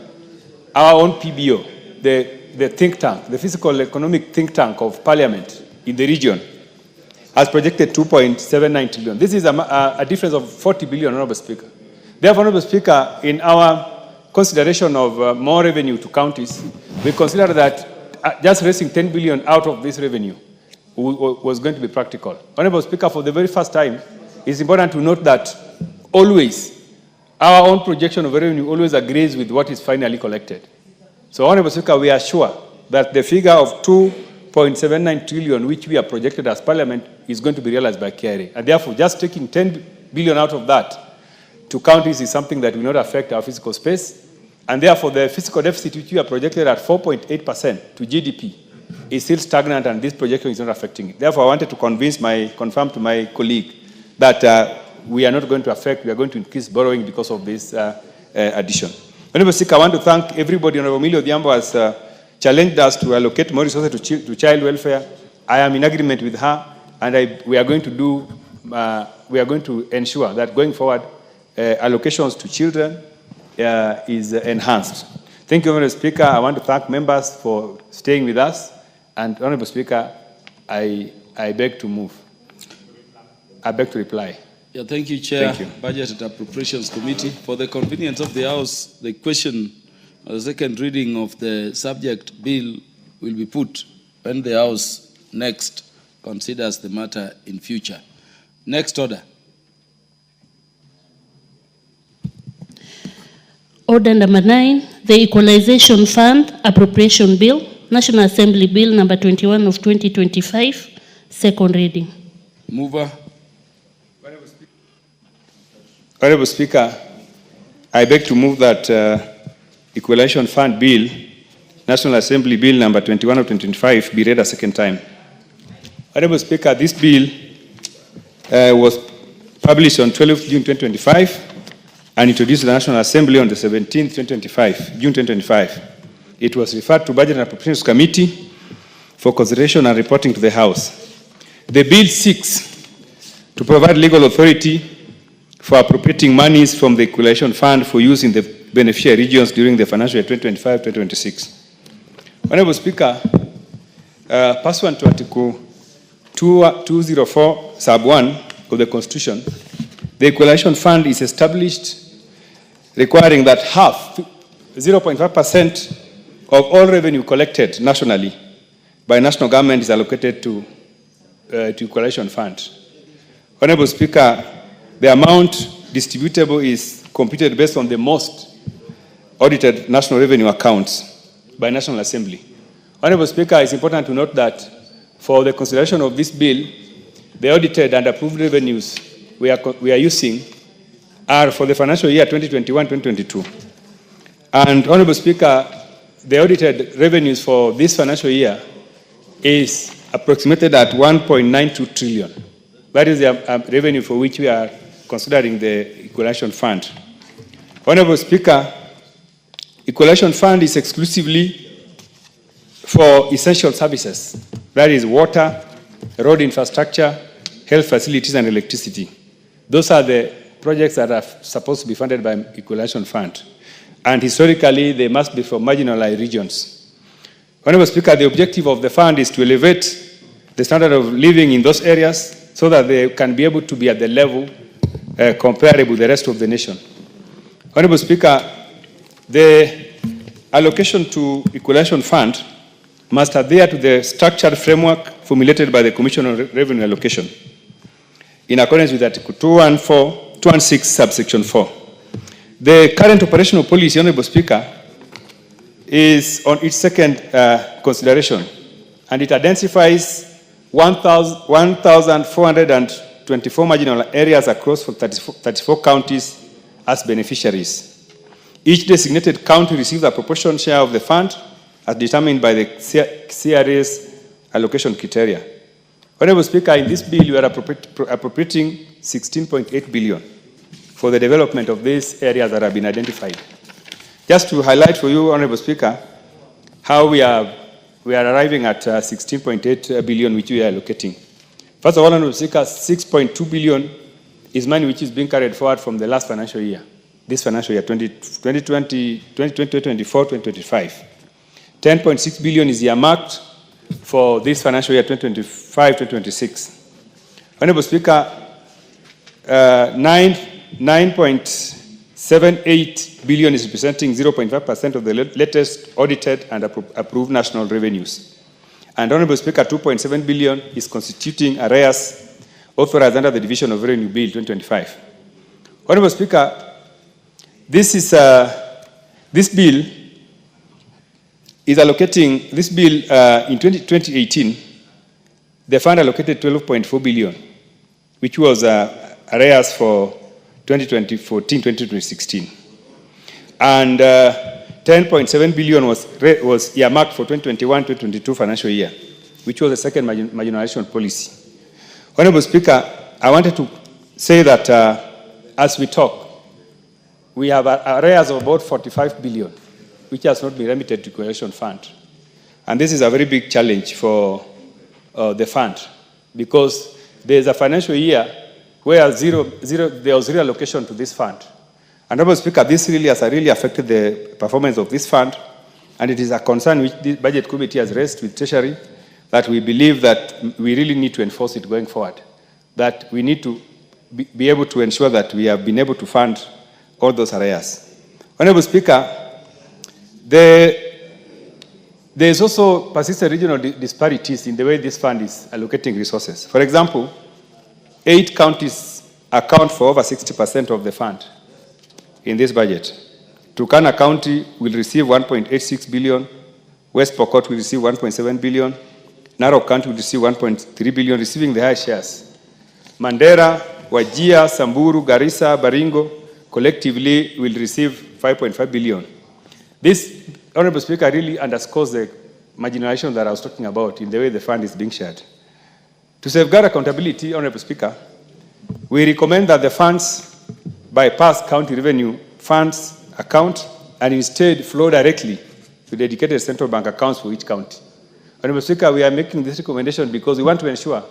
Our own PBO, the think tank, the physical economic think tank of Parliament in the region, has projected 2.79 trillion. This is a difference of 40 billion, Honorable Speaker. Therefore, Honorable Speaker, in our consideration of more revenue to counties, we consider that just raising 10 billion out of this revenue was going to be practical. Honorable Speaker, for the very first time, it's important to note that always our own projection of revenue always agrees with what is finally collected. So, Honorable Speaker, we are sure that the figure of 2.79 trillion, which we are projected as Parliament, is going to be realized by KRA. And therefore, just taking 10 billion out of that to counties is something that will not affect our physical space And therefore, the fiscal deficit, which we are projected at 4.8% to GDP, is still stagnant, and this projection is not affecting it. Therefore, I wanted to confirm to my colleague that we are not going to affect, we are going to increase borrowing because of this addition. Honorable Speaker, I want to thank everybody. Honorable Millie Odhiambo has challenged us to allocate more resources to child welfare. I am in agreement with her, and we are going to ensure that going forward, allocations to children is enhanced. Thank you, Honorable Speaker. I want to thank members for staying with us. And Honorable Speaker, I beg to move. I beg to reply. Yeah, thank you, Chair. Thank you. Budget and Appropriations Committee. For the convenience of the House, the question, the second reading of the subject bill will be put when the House next considers the matter in future. Next order. Order number 9, the Equalization Fund Appropriation Bill, National Assembly Bill number 21 of 2025, second reading. Mover. Honorable Speaker, I beg to move that Equalization Fund Bill, National Assembly Bill number 21 of 2025, be read a second time. Honorable Speaker, this bill was published on 12th June 2025 and introduced to the National Assembly on the 17th, June 2025. It was referred to Budget and Appropriations Committee for consideration and reporting to the House. The bill seeks to provide legal authority for appropriating monies from the Equalization Fund for use in the beneficiary regions during the financial year 2025-2026. Honorable Speaker, pursuant to Article 204, Sub 1 of the Constitution, the Equalization Fund is established requiring that half, 0.5% of all revenue collected nationally by national government is allocated to Equalization Fund. Honorable Speaker, the amount distributable is computed based on the most audited national revenue accounts by National Assembly. Honorable Speaker, it's important to note that for the consideration of this bill, the audited and approved revenues we are using are for the financial year 2021-2022. And Honorable Speaker, the audited revenues for this financial year is approximated at 1.92 trillion. That is the revenue for which we are considering the Equalization Fund. Honorable Speaker, Equalization Fund is exclusively for essential services. That is water, road infrastructure, health facilities, and electricity. Those are the projects that are supposed to be funded by Equalization Fund. And historically, they must be from marginalized regions. Honorable Speaker, the objective of the fund is to elevate the standard of living in those areas so that they can be able to be at the level comparable with the rest of the nation. Honorable Speaker, the allocation to Equalization Fund must adhere to the structured framework formulated by the Commission on Revenue Allocation in accordance with Article 216, subsection 4. The current operational policy, Honorable Speaker, is on its second consideration, and it identifies 1,424 marginal areas across 34 counties as beneficiaries. Each designated county receives a proportional share of the fund as determined by the CRA's allocation criteria. Honorable Speaker, in this bill, you are appropriating 16.8 billion for the development of these areas that have been identified. Just to highlight for you, Honorable Speaker, how we are arriving at 16.8 billion which we are allocating. First of all, Honorable Speaker, 6.2 billion is money which is being carried forward from the last financial year, this financial year, 2024-2025. 10.6 billion is earmarked for this financial year, 2025-2026. Honorable Speaker, 9.78 billion is representing 0.5% of the latest audited and approved national revenues. And Honorable Speaker, 2.7 billion is constituting arrears authorized under the Division of Revenue Bill 2025. Honorable Speaker, this bill is allocating, in 2018, the fund allocated 12.4 billion, which was arrears for 2014-2016. And 10.7 billion was earmarked for 2021-2022 financial year, which was the second marginalization policy. Honorable Speaker, I wanted to say that as we talk, we have arrears of about 45 billion, which has not been remitted to coalition fund. And this is a very big challenge for the fund, because there is a financial year where there was zero allocation to this fund. And Honorable Speaker, this really has really affected the performance of this fund, and it is a concern which the Budget Committee has raised with Treasury, that we believe that we really need to enforce it going forward, that we need to be able to ensure that we have been able to fund all those arrears. Honorable Speaker, there is also persistent regional disparities in the way this fund is allocating resources. For example, 8 counties account for over 60% of the fund in this budget. Turkana County will receive 1.86 billion, West Pokot will receive 1.7 billion, Narok County will receive 1.3 billion, receiving the high shares. Mandera, Wajir, Samburu, Garissa, Baringo collectively will receive 5.5 billion. This, Honorable Speaker, really underscores the marginalization that I was talking about in the way the fund is being shared. To safeguard accountability, Honorable Speaker, we recommend that the funds bypass county revenue funds account and instead flow directly to dedicated central bank accounts for each county. Honorable Speaker, we are making this recommendation because we want to ensure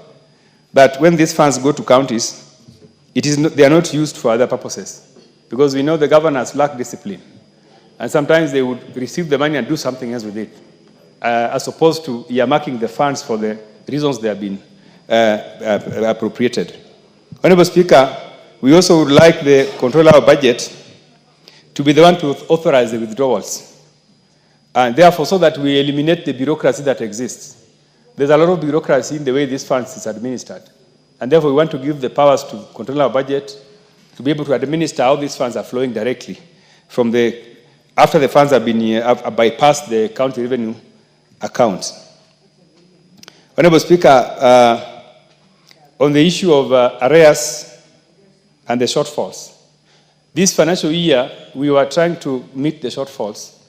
that when these funds go to counties, they are not used for other purposes, because we know the governors lack discipline. And sometimes they would receive the money and do something else with it, as opposed to earmarking the funds for the reasons they have been appropriated. Honorable Speaker, we also would like the controller of budget to be the one to authorize the withdrawals. And therefore, so that we eliminate the bureaucracy that exists. There's a lot of bureaucracy in the way these funds is administered. And therefore, we want to give the powers to controller of budget to be able to administer how these funds are flowing directly from after the funds have been bypassed the county revenue accounts. Honorable Speaker, on the issue of arrears and the shortfalls. This financial year, we were trying to meet the shortfalls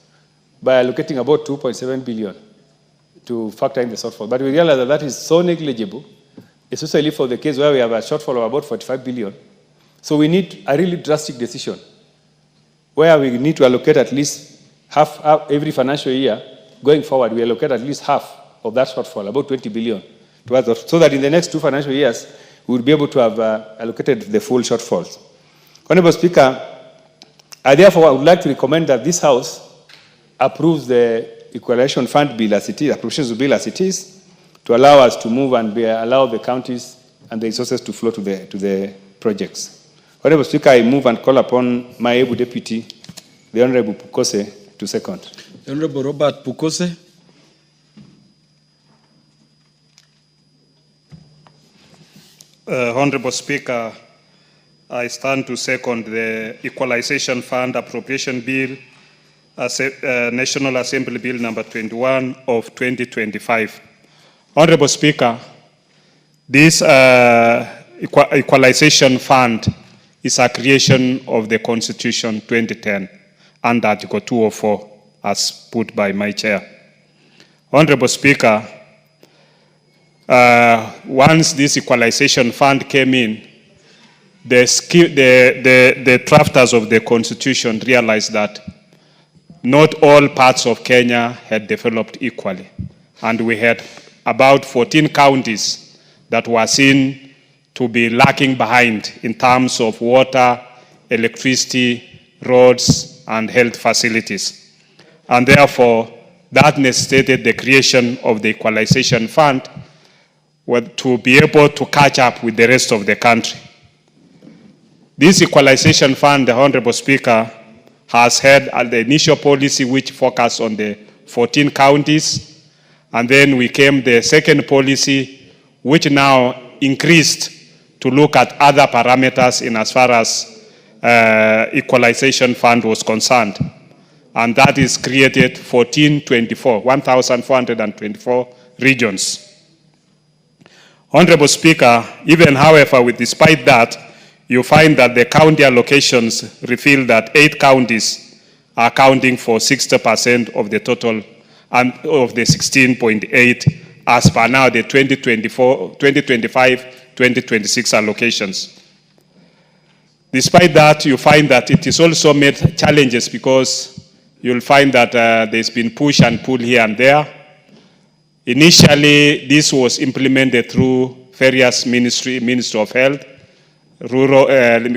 by allocating about 2.7 billion to factor in the shortfall. But we realized that that is so negligible, especially for the case where we have a shortfall of about 45 billion. So we need a really drastic decision where we need to allocate at least half every financial year. Going forward, we allocate at least half of that shortfall, about 20 billion, so that in the next 2 financial years, we will be able to have allocated the full shortfalls. Honorable Speaker, I therefore would like to recommend that this House approves the Equalization Fund Bill as it is, appropriations bill as it is, to allow us to move and allow the counties and the resources to flow to the projects. Honorable Speaker, I move and call upon my able deputy, the Honorable Pukose, to second. The Honorable Robert Pukose. Honorable Speaker, I stand to second the Equalization Fund Appropriation Bill, National Assembly Bill number 21 of 2025. Honorable Speaker, this Equalization Fund is a creation of the Constitution 2010 under Article 204 as put by my chair. Honorable Speaker, once this Equalization Fund came in, the drafters of the Constitution realized that not all parts of Kenya had developed equally. And we had about 14 counties that were seen to be lacking behind in terms of water, electricity, roads, and health facilities. And therefore, that necessitated the creation of the Equalization Fund to be able to catch up with the rest of the country. This Equalization Fund, the Honorable Speaker, has had the initial policy which focused on the 14 counties, and then we came the second policy which now increased to look at other parameters in as far as Equalization Fund was concerned. And that is created 1,424 regions. Honorable Speaker, even however, despite that, you find that the county allocations reveal that 8 counties accounting for 60% of the total and of the 16.8 as per now the 2025-2026 allocations. Despite that, you find that it is also made challenges because you'll find that there's been push and pull here and there. Initially, this was implemented through various Ministry of Health, rural, the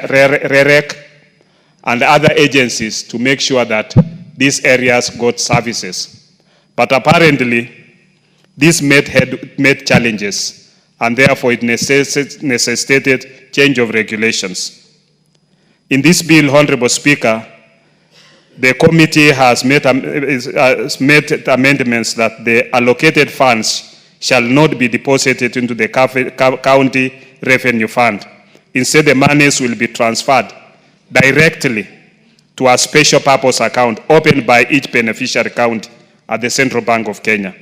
REREC, and other agencies to make sure that these areas got services. But apparently, this made challenges, and therefore it necessitated change of regulations. In this bill, Honorable Speaker, the committee has made amendments that the allocated funds shall not be deposited into the county revenue fund. Instead, the monies will be transferred directly to a special purpose account opened by each beneficiary county at the Central Bank of Kenya.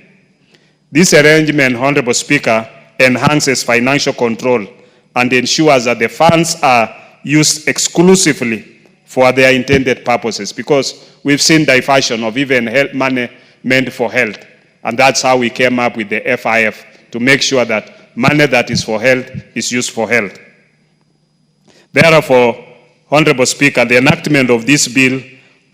This arrangement, Honorable Speaker, enhances financial control and ensures that the funds are used exclusively for their intended purposes, because we've seen diversion of even health money meant for health. And that's how we came up with the FIF, to make sure that money that is for health is used for health. Therefore, Honorable Speaker, the enactment of this bill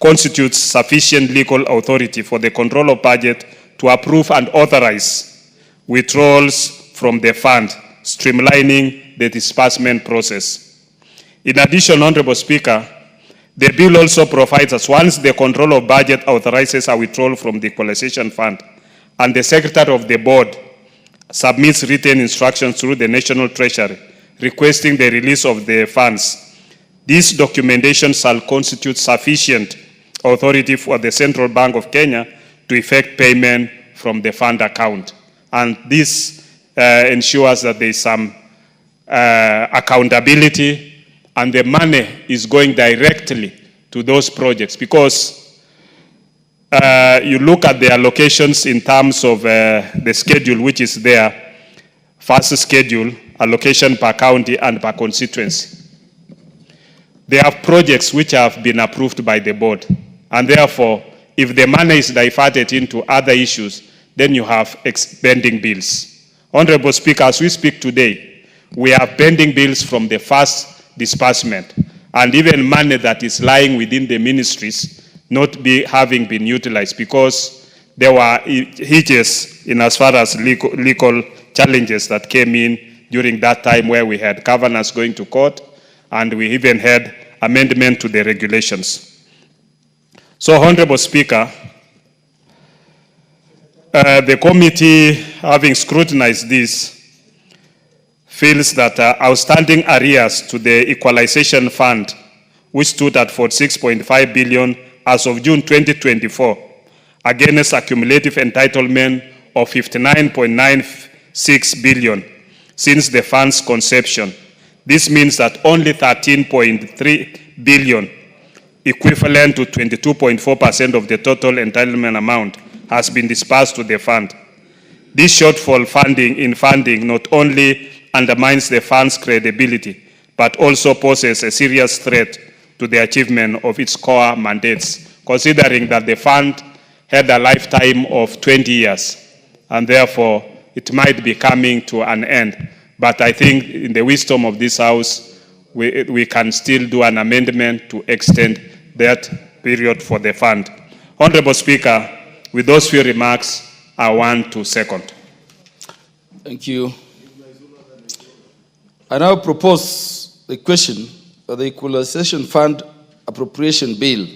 constitutes sufficient legal authority for the control of budget to approve and authorize withdrawals from the fund, streamlining the disbursement process. In addition, Honorable Speaker, the bill also provides that once the control of budget authorizes a withdrawal from the equalization fund, and the Secretary of the Board submits written instructions through the National Treasury requesting the release of the funds, this documentation shall constitute sufficient authority for the Central Bank of Kenya to effect payment from the fund account. And this ensures that there is some accountability, and the money is going directly to those projects, because you look at the allocations in terms of the schedule which is there, first schedule, allocation per county and per constituency. There are projects which have been approved by the board, and therefore, if the money is diverted into other issues, then you have pending bills. Honorable Speaker, as we speak today, we have pending bills from the first disbursement, and even money that is lying within the ministries not having been utilized because there were hitches in as far as legal challenges that came in during that time, where we had governors going to court, and we even had amendment to the regulations. So, Honorable Speaker, the committee, having scrutinized this, feels that outstanding arrears to the equalization fund, which stood at 46.5 billion as of June 2024, against a cumulative entitlement of 59.96 billion since the fund's conception. This means that only 13.3 billion, equivalent to 22.4% of the total entitlement amount, has been disbursed to the fund. This shortfall in funding not only undermines the fund's credibility, but also poses a serious threat to the achievement of its core mandates, considering that the fund had a lifetime of 20 years, and therefore it might be coming to an end. But I think in the wisdom of this House, we can still do an amendment to extend that period for the fund. Honorable Speaker, with those few remarks, I want to second. Thank you. I now propose the question that the Equalization Fund Appropriation Bill,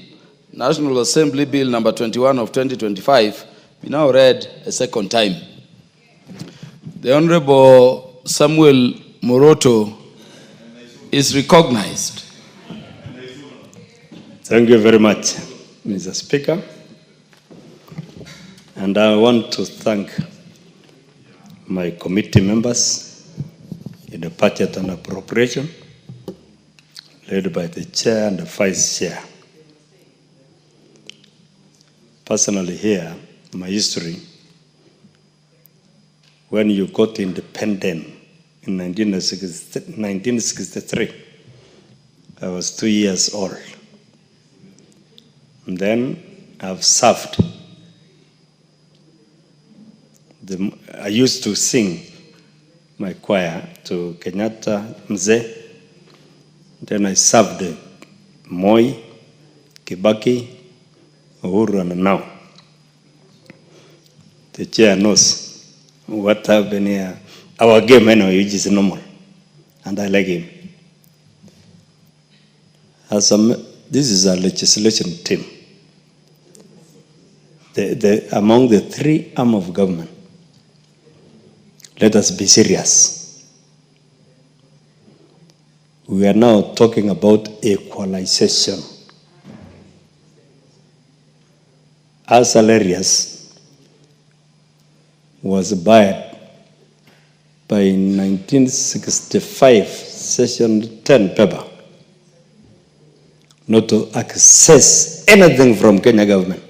National Assembly Bill number 21 of 2025, be now read a second time. The Honorable Samuel Moroto is recognized. Thank you very much, Mr. Speaker. And I want to thank my committee members in the Budget and Appropriation, led by the Chair and the Vice Chair. Personally here, my history, when you got independent in 1963, I was 2 years old. And then I've served. I used to sing my choir to Kenyatta, Mzee. Then I served Moi, Kibaki, Uhuru, and now. The chair knows what happened here. Our game anyway, which is normal. And I like him. This is a legislation team. Among the three arms of government, let us be serious. We are now talking about equalization. Our salaries was barred by 1965 Session 10 paper not to access anything from Kenya government.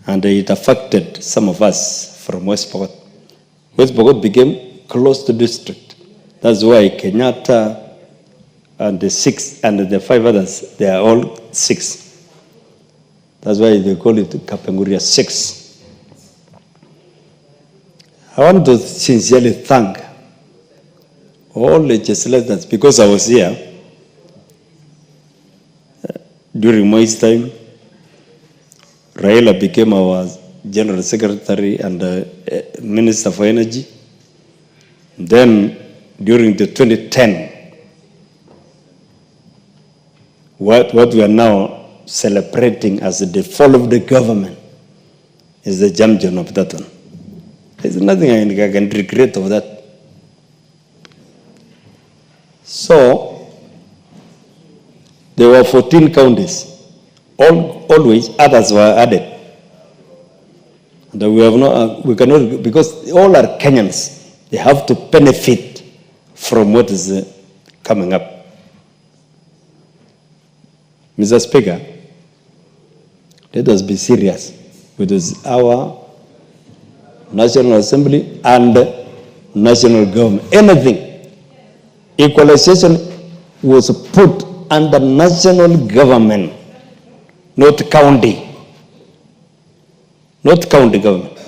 And it affected some of us from West Pokot. West Pokot became closed district. That's why Kenyatta and the 6 and the 5 others, they are all 6. That's why they call it Kapenguria 6. I want to sincerely thank all legislators because I was here during my time. Raila became our General Secretary and Minister for Energy. Then, during the 2010, what we are now celebrating as the fall of the government is the champion of that one. There's nothing I can regret of that. So, there were 14 counties. Always others were added. And we cannot, because all are Kenyans, they have to benefit from what is coming up. Mr. Speaker, let us be serious with our National Assembly and national government. Anything. Equalization was put under national government, not county. Not county government.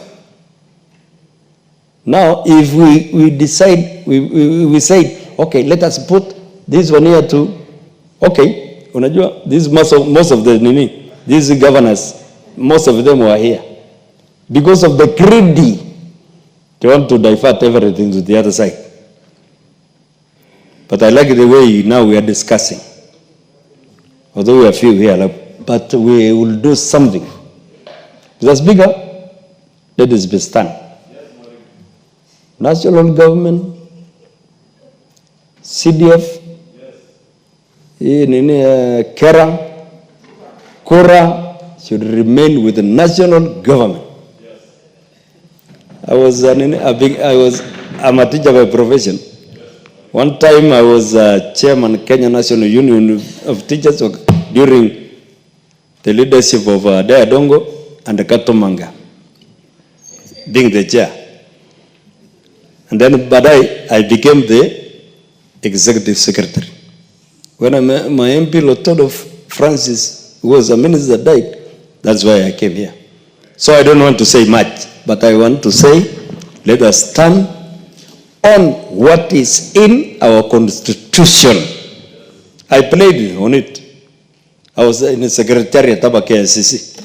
Now, if we decide, we say, okay, let us put this one here too. Okay, unajua, this most of the these governors, most of them were here. Because of the greedy, they want to divert everything to the other side. But I like the way now we are discussing. Although we are few here, but we will do something. That's bigger. Let us be stand. National government, CDF, Kera, Kora should remain with the national government. I'm a teacher by profession. One time I was chairman Kenya National Union of Teachers during the leadership of Diadongo and Katomanga, being the chair. And then, but I became the executive secretary. When my MP Lotodo Francis, who was a minister, died, that's why I came here. So I don't want to say much, but I want to say, let us stand on what is in our constitution. I played on it. I was in the secretariat of KCC.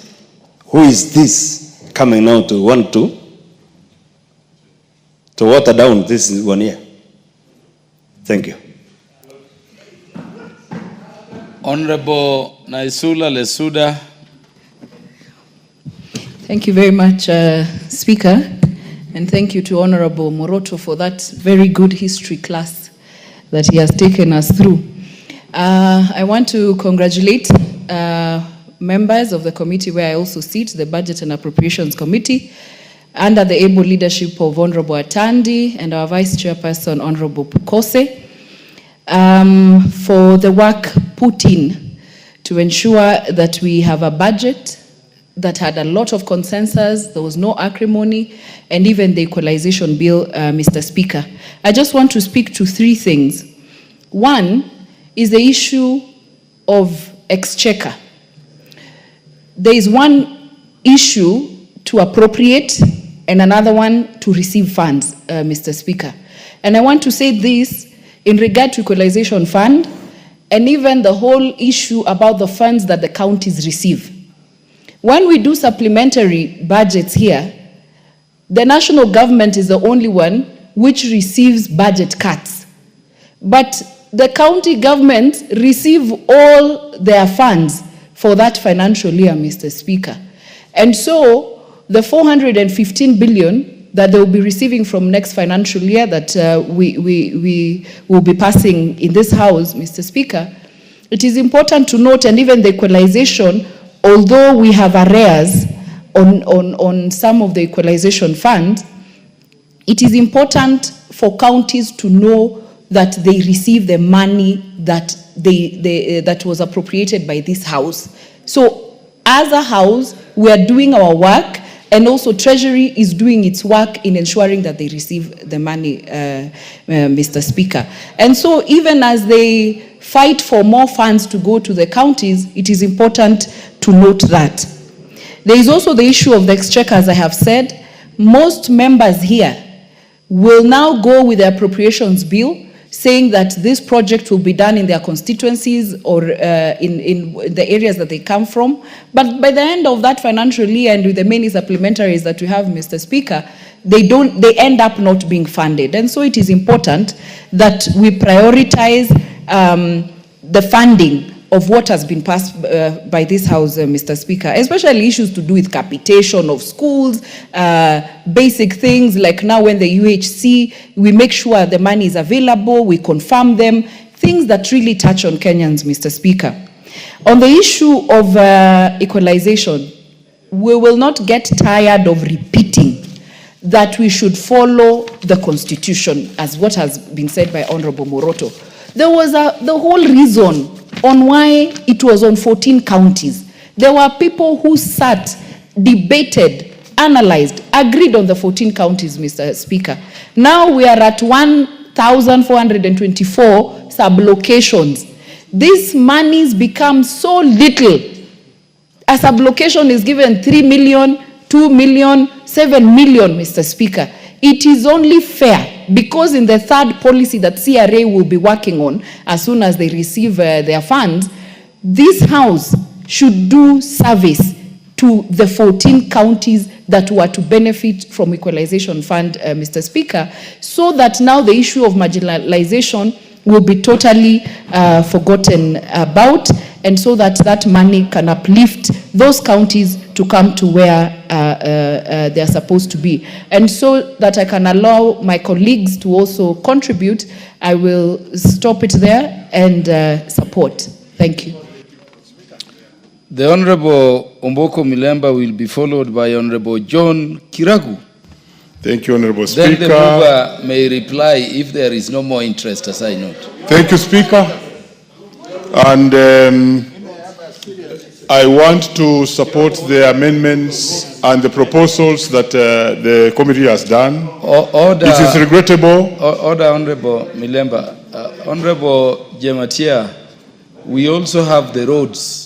Who is this coming now to want to water down this 1 year? Thank you. Honorable Naisula Lesuda. Thank you very much, Speaker. And thank you to Honorable Moroto for that very good history class that he has taken us through. I want to congratulate members of the committee where I also sit, the Budget and Appropriations Committee, under the able leadership of Honorable Atandi and our Vice Chairperson, Honorable Pukose, for the work put in to ensure that we have a budget that had a lot of consensus, there was no acrimony, and even the equalization bill, Mr. Speaker. I just want to speak to 3 things. One is the issue of exchequer. there is one issue to appropriate and another one to receive funds, Mr. Speaker. And I want to say this in regard to equalization fund and even the whole issue about the funds that the counties receive. When we do supplementary budgets here, the national government is the only one which receives budget cuts. But the county governments receive all their funds for that financial year, Mr. Speaker. And so the 415 billion that they will be receiving from next financial year that we will be passing in this house, Mr. Speaker, it is important to note, and even the equalization, although we have arrears on some of the equalization funds, it is important for counties to know that they receive the money that that was appropriated by this house. So as a house, we are doing our work, and also Treasury is doing its work in ensuring that they receive the money, Mr. Speaker. And so even as they fight for more funds to go to the counties, it is important to note that. There is also the issue of the exchequer, as I have said. Most members here will now go with the appropriations bill saying that this project will be done in their constituencies or in the areas that they come from. But by the end of that financial year and with the many supplementaries that we have, Mr. Speaker, they end up not being funded. And so it is important that we prioritize the funding of what has been passed by this House, Mr. Speaker, especially issues to do with capitation of schools, basic things like now when the UHC, we make sure the money is available, we confirm them, things that really touch on Kenyans, Mr. Speaker. On the issue of equalization, we will not get tired of repeating that we should follow the Constitution, as what has been said by Honorable Moroto. There was the whole reason on why it was on 14 counties. There were people who sat, debated, analyzed, agreed on the 14 counties, Mr. Speaker. Now we are at 1,424 sublocations. These monies become so little. A sublocation is given 3 million, 2 million, 7 million, Mr. Speaker. It is only fair because in the third policy that CRA will be working on as soon as they receive their funds, this house should do service to the 14 counties that were to benefit from equalization fund, Mr. Speaker, so that now the issue of marginalization will be totally forgotten about, and so that that money can uplift those counties to come to where they are supposed to be. And so that I can allow my colleagues to also contribute, I will stop it there and support. Thank you. The Honorable Omboko Milemba will be followed by Honorable John Kiragu. Thank you, Honorable Speaker. Then the mover may reply if there is no more interest, as I note. Thank you, Speaker. And I want to support the amendments and the proposals that the committee has done. Order, it is regrettable. Order, Honorable Milemba. Honorable Jematia, we also have the roads.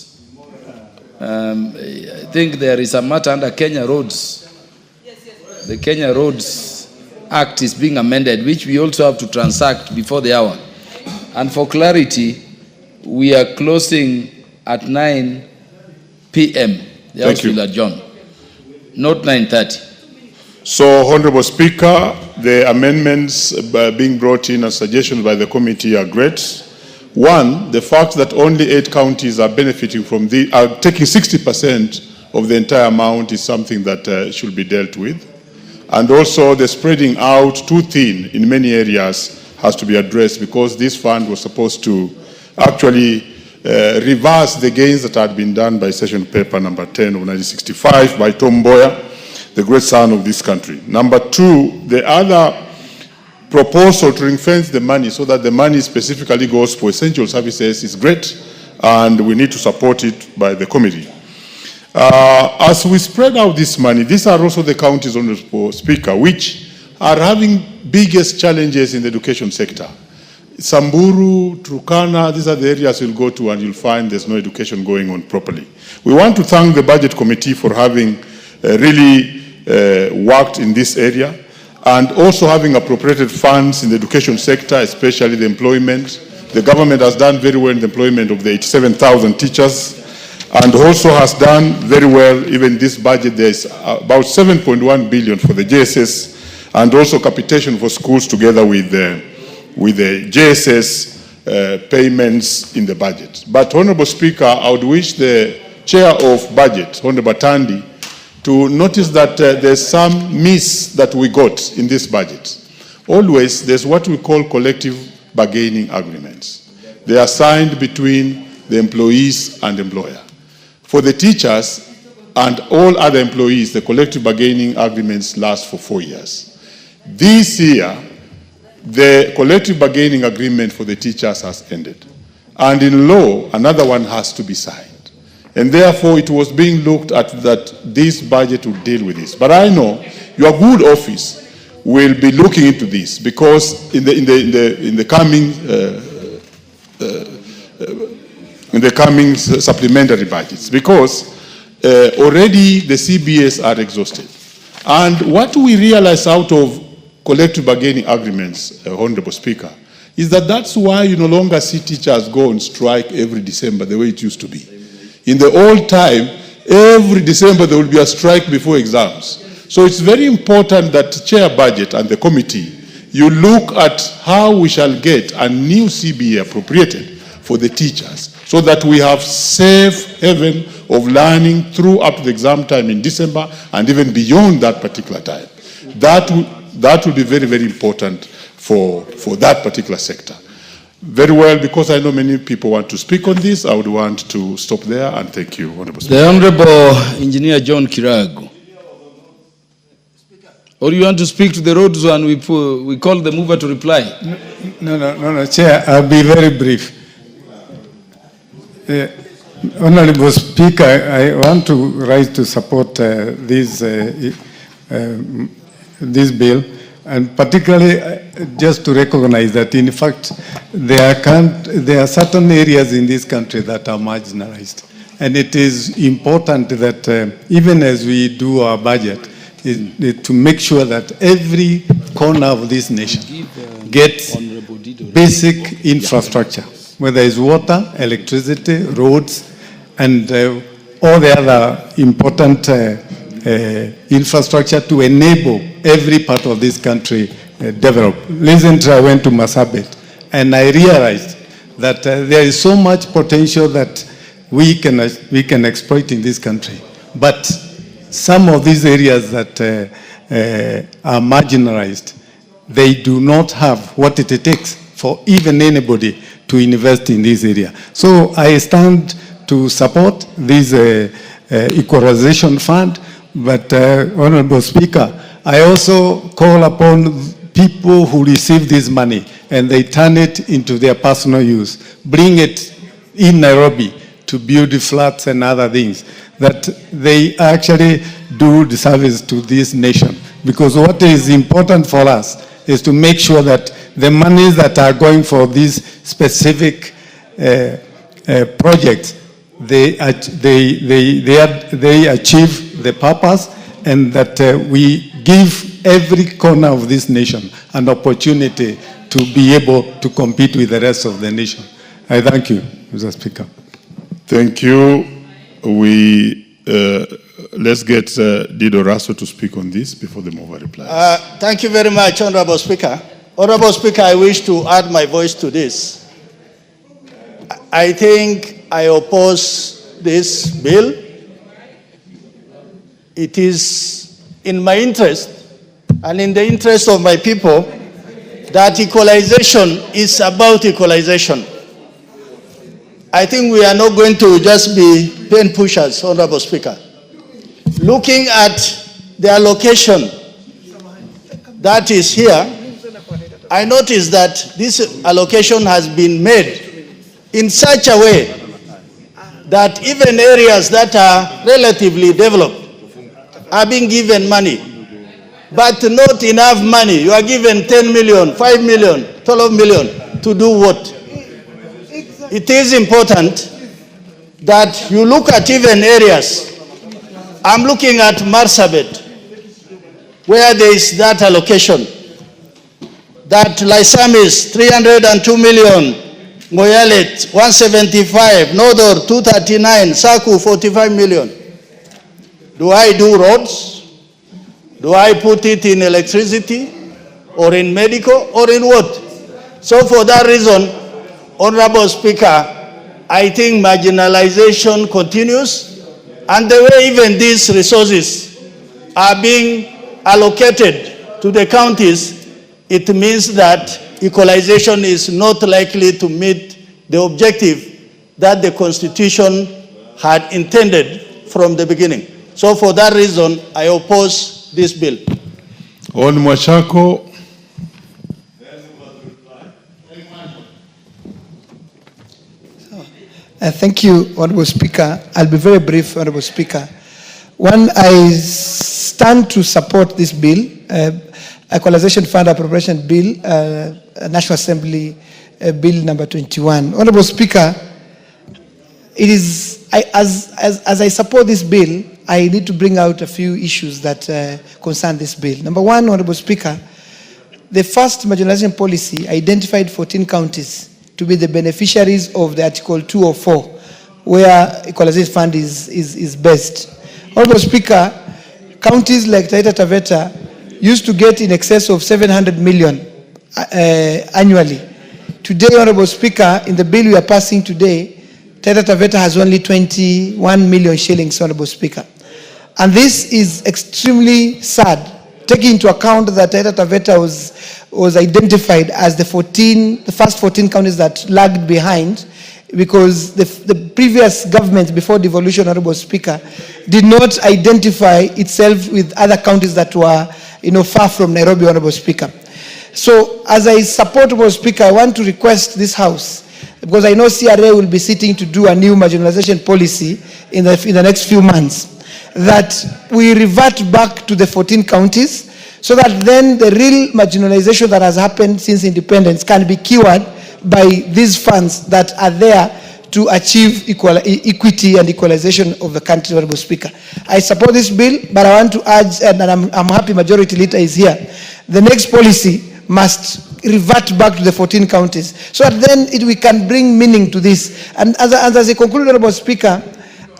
I think there is a matter under Kenya Roads. The Kenya Roads Act is being amended, which we also have to transact before the hour. And for clarity, we are closing at 9 p.m. The House will adjourn, not 9:30. So, Honorable Speaker, the amendments being brought in as suggestions by the committee are great. One, the fact that only 8 counties are benefiting from are taking 60% of the entire amount is something that should be dealt with. And also the spreading out too thin in many areas has to be addressed, because this fund was supposed to actually reverse the gains that had been done by session paper number 10 of 1965 by Tom Mboya, the great son of this country. Number 2, the other proposal to ring-fence the money so that the money specifically goes for essential services is great, and we need to support it by the committee. As we spread out this money, these are also the counties, Honorable Speaker, which are having biggest challenges in the education sector. Samburu, Turkana, these are the areas you'll go to and you'll find there's no education going on properly. We want to thank the Budget Committee for having really worked in this area and also having appropriated funds in the education sector, especially the employment. The government has done very well in the employment of the 87,000 teachers and also has done very well, even this budget, there's about 7.1 billion for the JSS and also capitation for schools together with the JSS payments in the budget. But Honorable Speaker, I would wish the Chair of Budget, Honorable Tandi, to notice that there's some miss that we got in this budget. Always, there's what we call collective bargaining agreements. They are signed between the employees and employer. For the teachers and all other employees, the collective bargaining agreements last for 4 years. This year, the collective bargaining agreement for the teachers has ended. And in law, another one has to be signed. And therefore, it was being looked at that this budget would deal with this. But I know your good office will be looking into this because in the coming supplementary budgets, because already the CBS are exhausted. And what we realize out of collective bargaining agreements, Honorable Speaker, is that that's why you no longer see teachers go on strike every December the way it used to be. In the old time, every December there will be a strike before exams. So it's very important that Chair Budget and the committee, you look at how we shall get a new CBA appropriated for the teachers so that we have safe haven of learning through up to the exam time in December and even beyond that particular time. That will be very, very important for that particular sector. Very well, because I know many people want to speak on this, I would want to stop there and thank you, Honorable Speaker. The Honorable Engineer John Kiragu. Or you want to speak to the roads and we call the mover to reply? No, Chair, I'll be very brief. Honorable Speaker, I want to rise to support this bill, and particularly just to recognize that in fact there are certain areas in this country that are marginalized, and it is important that even as we do our budget, to make sure that every corner of this nation gets basic infrastructure, whether it's water, electricity, roads, and all the other important infrastructure to enable every part of this country develop. Recently, I went to Marsabit, and I realized that there is so much potential that we can exploit in this country. But some of these areas that are marginalized, they do not have what it takes for even anybody to invest in this area. So I stand to support this equalization fund. But Honorable Speaker, I also call upon people who receive this money and they turn it into their personal use, bring it in Nairobi to build flats and other things, that they actually do the service to this nation. Because what is important for us is to make sure that the monies that are going for these specific projects, they achieve the purpose, and that we give every corner of this nation an opportunity to be able to compete with the rest of the nation. I thank you, Mr. Speaker. Thank you. Let's get Dido Raso to speak on this before the mover replies. Thank you very much, Honorable Speaker. Honorable Speaker, I wish to add my voice to this. I think I oppose this bill. It is in my interest and in the interest of my people that equalization is about equalization. I think we are not going to just be pen pushers, Honorable Speaker. Looking at the allocation that is here, I noticed that this allocation has been made in such a way that even areas that are relatively developed are being given money, but not enough money. You are given 10 million, 5 million, 12 million. to do what? It is important that you look at even areas. I'm looking at Marsabit, where there is that allocation. That Lysam is 302 million, Moyalet 175, Nodor 239, Saku 45 million. Do I do roads? Do I put it in electricity or in medical or in what? So for that reason, Honorable Speaker, I think marginalization continues, and the way even these resources are being allocated to the counties, it means that equalization is not likely to meet the objective that the Constitution had intended from the beginning. So for that reason, I oppose this bill. On Mwashako. Thank you, Honorable Speaker. I'll be very brief, Honorable Speaker. One, I stand to support this bill, Equalization Fund Appropriation Bill, National Assembly Bill number 21. Honorable Speaker, it is, as I support this bill, I need to bring out a few issues that concern this bill. Number one, Honorable Speaker, the first marginalization policy identified 14 counties to be the beneficiaries of the Article 204, where Equalization Fund is based. Honorable Speaker, counties like Taita Taveta used to get in excess of 700 million annually. Today, Honorable Speaker, in the bill we are passing today, Taita Taveta has only 21 million shillings, Honorable Speaker. And this is extremely sad, taking into account that Taita Taveta was identified as the first 14 counties that lagged behind, because the previous government before devolution, Honorable Speaker, did not identify itself with other counties that were far from Nairobi, Honorable Speaker. So as I support, Honorable Speaker, I want to request this House, because I know CRA will be sitting to do a new marginalization policy in the next few months, that we revert back to the 14 counties, so that then the real marginalization that has happened since independence can be cured by these funds that are there to achieve equity and equalization of the country, Honorable Speaker. I support this bill, but I want to urge, and I'm happy Majority Leader is here, the next policy must revert back to the 14 counties, so that then we can bring meaning to this. And as I conclude, Honorable Speaker,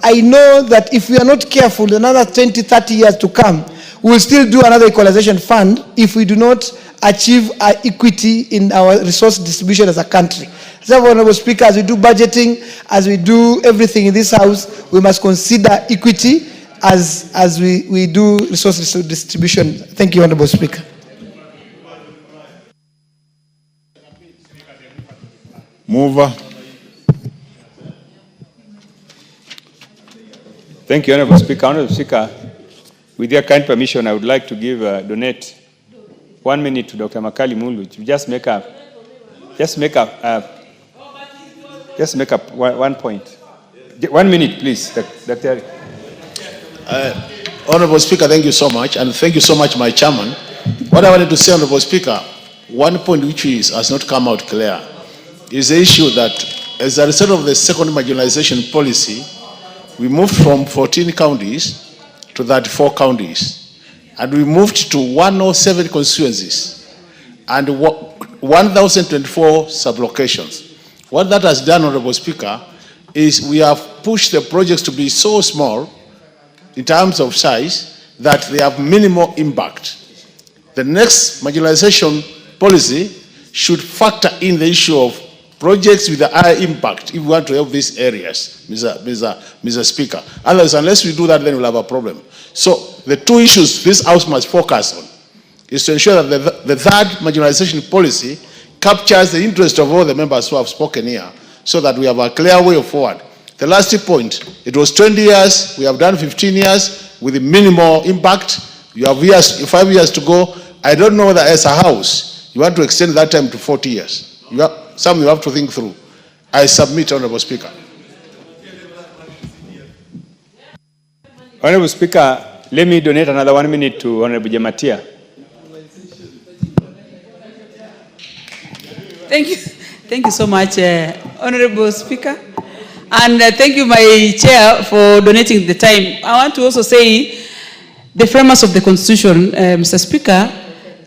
I know that if we are not careful, another 20, 30 years to come, we will still do another equalization fund if we do not achieve equity in our resource distribution as a country. So, Honorable Speaker, as we do budgeting, as we do everything in this House, we must consider equity as we do resource distribution. Thank you, Honorable Speaker. Mover. Thank you, Honorable Speaker. Honorable Speaker, with your kind permission, I would like to donate 1 minute to Dr. Makali Mulu to just make up one point. 1 minute, please, Dr. Honorable Speaker, thank you so much, and thank you so much, my chairman. What I wanted to say, Honorable Speaker, one point which has not come out clear is the issue that as a result of the second marginalization policy, we moved from 14 counties to 34 counties, and we moved to 107 constituencies and 1,024 sublocations. What that has done, Honorable Speaker, is we have pushed the projects to be so small in terms of size that they have minimal impact. The next marginalization policy should factor in the issue of projects with a high impact if we want to help these areas, Mr. Speaker. Otherwise, unless we do that, then we'll have a problem. So the two issues this House must focus on is to ensure that the third marginalization policy captures the interest of all the members who have spoken here, so that we have a clear way forward. The last point, it was 20 years, we have done 15 years with minimal impact. You have 5 years to go. I don't know that as a House, you want to extend that time to 40 years. Some you have to think through. I submit, Honorable Speaker. Honorable Speaker, let me donate another 1 minute to Honorable Jamatia. Thank you so much, Honorable Speaker. And thank you, my chair, for donating the time. I want to also say the framers of the Constitution, Mr. Speaker,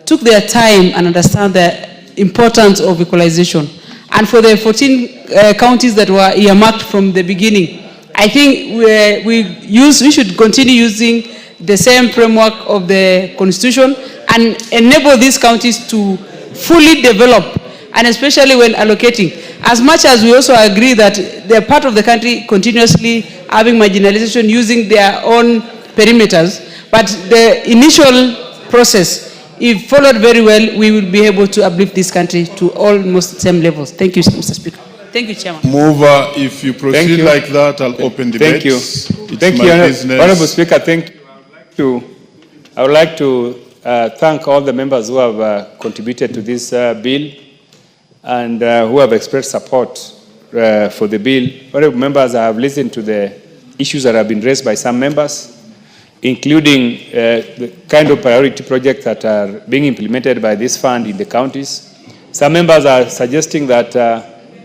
took their time and understand the importance of equalization. And for the 14 counties that were earmarked from the beginning, I think we should continue using the same framework of the Constitution and enable these counties to fully develop, and especially when allocating. As much as we also agree that they're part of the country continuously having marginalization using their own perimeters, but the initial process, if followed very well, we will be able to uplift this country to almost the same levels. Thank you, Mr. Speaker. Thank you, Chairman. Mover, if you proceed like that, I'll open debate. Thank you. Thank you, Honorable Speaker. Thank you. I would like to thank all the members who have contributed to this bill and who have expressed support for the bill. Honorable members, I have listened to the issues that have been raised by some members, including the kind of priority projects that are being implemented by this fund in the counties. Some members are suggesting that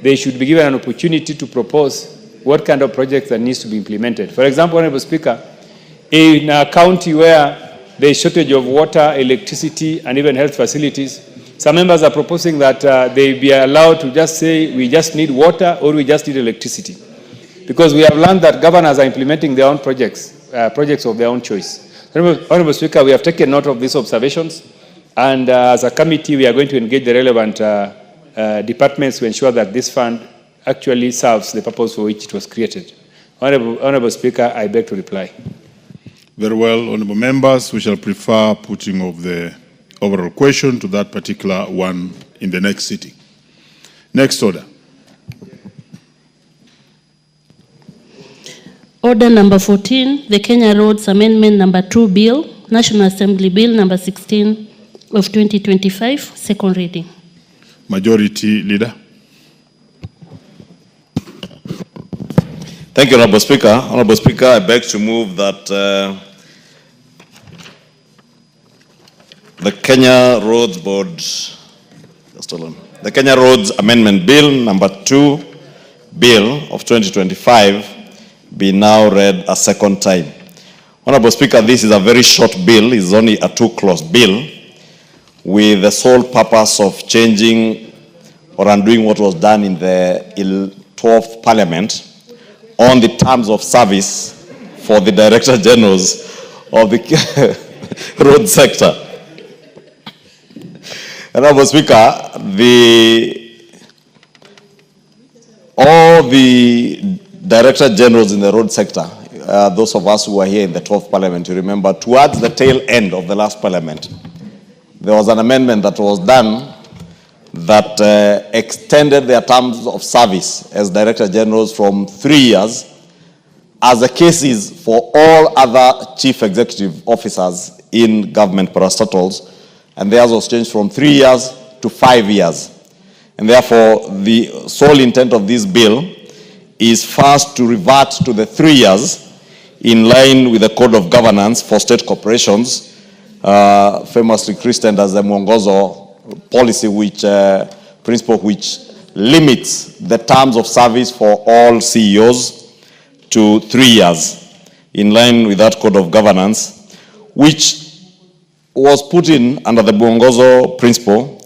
they should be given an opportunity to propose what kind of projects that needs to be implemented. For example, Honorable Speaker, in a county where there is shortage of water, electricity, and even health facilities, some members are proposing that they be allowed to just say, we just need water or we just need electricity. Because we have learned that governors are implementing their own projects of their own choice. Honorable Speaker, we have taken note of these observations, and as a committee, we are going to engage the relevant departments to ensure that this fund actually serves the purpose for which it was created. Honorable Speaker, I beg to reply. Very well, honorable members, we shall prefer putting of the overall question to that particular one in the next sitting. Next order. Order number 14, the Kenya Roads Amendment number 2 Bill, National Assembly Bill number 16 of 2025, second reading. Majority Leader. Thank you, Honorable Speaker. Honorable Speaker, I beg to move that the Kenya Roads Board, the Kenya Roads Amendment Bill number 2 Bill of 2025 be now read a second time. Honorable Speaker, this is a very short bill. It's only a 2-clause bill with the sole purpose of changing or undoing what was done in the 12th Parliament on the terms of service for the Director Generals of the road sector. Honorable Speaker, all the Director Generals in the road sector, those of us who were here in the 12th Parliament, you remember, towards the tail end of the last Parliament, there was an amendment that was done that extended their terms of service as Director Generals from 3 years, as the case is for all other Chief Executive Officers in government parastatals, and theirs was changed from 3 years to 5 years. And therefore, the sole intent of this bill is first to revert to the 3 years in line with the Code of Governance for State Corporations, famously christened as the Mwongozo policy, principle which limits the terms of service for all CEOs to 3 years in line with that Code of Governance, which was put in under the Mwongozo principle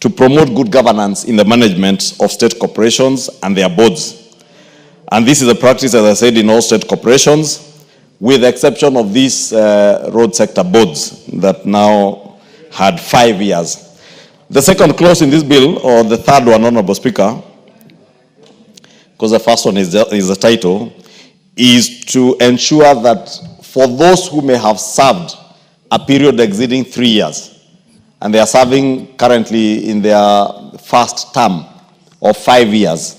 to promote good governance in the management of state corporations and their boards. And this is a practice, as I said, in all state corporations, with the exception of these road sector boards that now had 5 years. The second clause in this bill, or the third one, Honorable Speaker, because the first one is the title, is to ensure that for those who may have served a period exceeding 3 years, and they are serving currently in their first term of 5 years,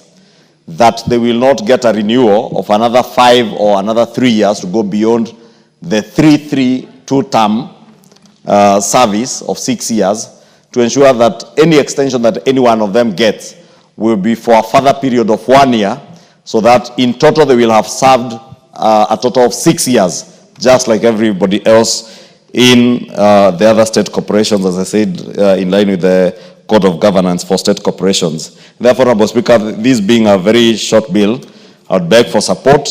that they will not get a renewal of another 5 or another 3 years to go beyond the 2-term service of 6 years, to ensure that any extension that any one of them gets will be for a further period of 1 year, so that in total they will have served a total of 6 years, just like everybody else in the other state corporations, as I said, in line with the Code of Governance for State Corporations. Therefore, Honorable Speaker, this being a very short bill, I would beg for support.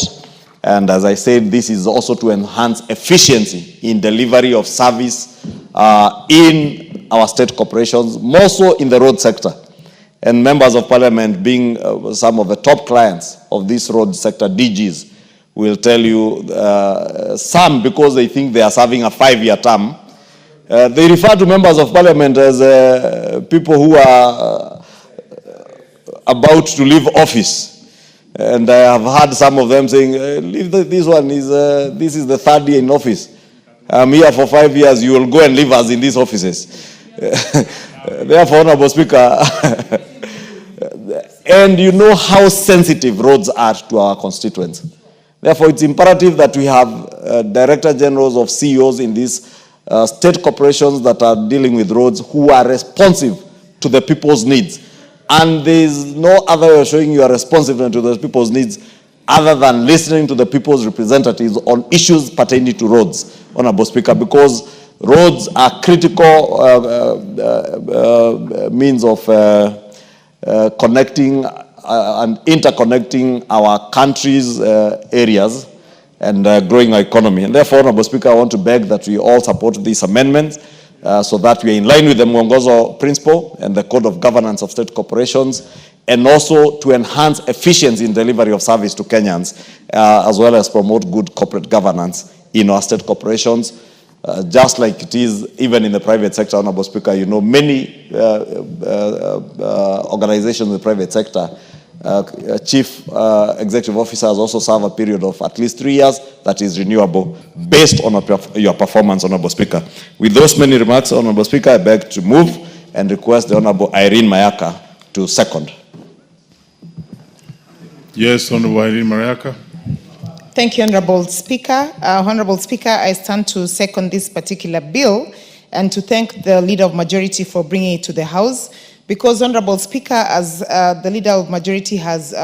And as I said, this is also to enhance efficiency in delivery of service in our state corporations, more so in the road sector. And members of parliament, being some of the top clients of this road sector, DGs, will tell you some, because they think they are serving a 5-year term, they refer to members of parliament as people who are about to leave office. And I have heard some of them saying, this is the 3rd year in office. I'm here for 5 years, you will go and leave us in these offices. Therefore, Honorable Speaker, and you know how sensitive roads are to our constituents. Therefore, it's imperative that we have director generals of CEOs in these state corporations that are dealing with roads who are responsive to the people's needs. And there is no other way of showing you are responsive to those people's needs other than listening to the people's representatives on issues pertaining to roads, Honorable Speaker, because roads are critical means of connecting and interconnecting our country's areas and growing our economy. And therefore, Honorable Speaker, I want to beg that we all support these amendments so that we are in line with the Mwongozo principle and the Code of Governance of State Corporations, and also to enhance efficiency in delivery of service to Kenyans, as well as promote good corporate governance in our state corporations. Just like it is even in the private sector, Honorable Speaker, you know, many organizations in the private sector, chief executive officers also serve a period of at least 3 years that is renewable based on your performance, Honorable Speaker. With those many remarks, Honorable Speaker, I beg to move and request the Honorable Irene Mayaka to second. Yes, Honorable Irene Mayaka. Thank you, Honorable Speaker. Honorable Speaker, I stand to second this particular bill and to thank the Leader of Majority for bringing it to the House. Because, Honorable Speaker, as the Leader of Majority has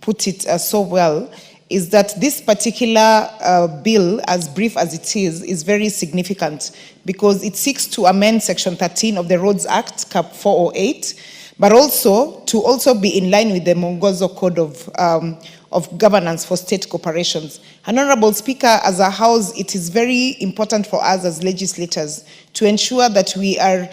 put it so well, is that this particular bill, as brief as it is very significant because it seeks to amend Section 13 of the Roads Act, Cap 408, but also to be in line with the Mwongozo Code of Governance for State Corporations. And Honorable Speaker, as a House, it is very important for us as legislators to ensure that we are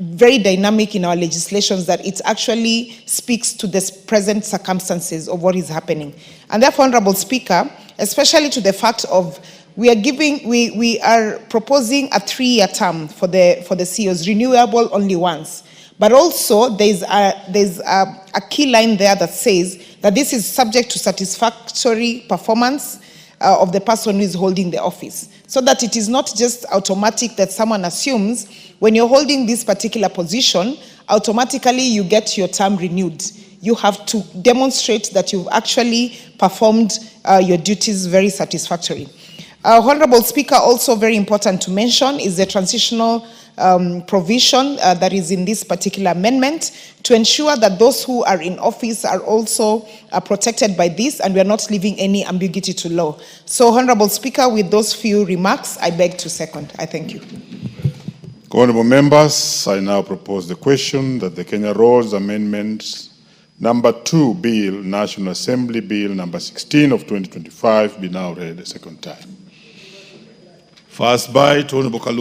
very dynamic in our legislations, that it actually speaks to the present circumstances of what is happening. And therefore, Honorable Speaker, especially to the fact of we are proposing a 3-year term for the CEOs, renewable only once. But also there's a key line there that says that this is subject to satisfactory performance of the person who is holding the office, so that it is not just automatic that someone assumes when you're holding this particular position, automatically you get your term renewed. You have to demonstrate that you've actually performed your duties very satisfactorily. Honorable Speaker, also very important to mention is the transitional provision that is in this particular amendment to ensure that those who are in office are also protected by this, and we are not leaving any ambiguity to law. So, Honorable Speaker, with those few remarks, I beg to second. I thank you. Honorable members, I now propose the question that the Kenya Roads Amendment Number 2 Bill, National Assembly Bill Number 16 of 2025, be now read a second time. First by Honorable Kaluma.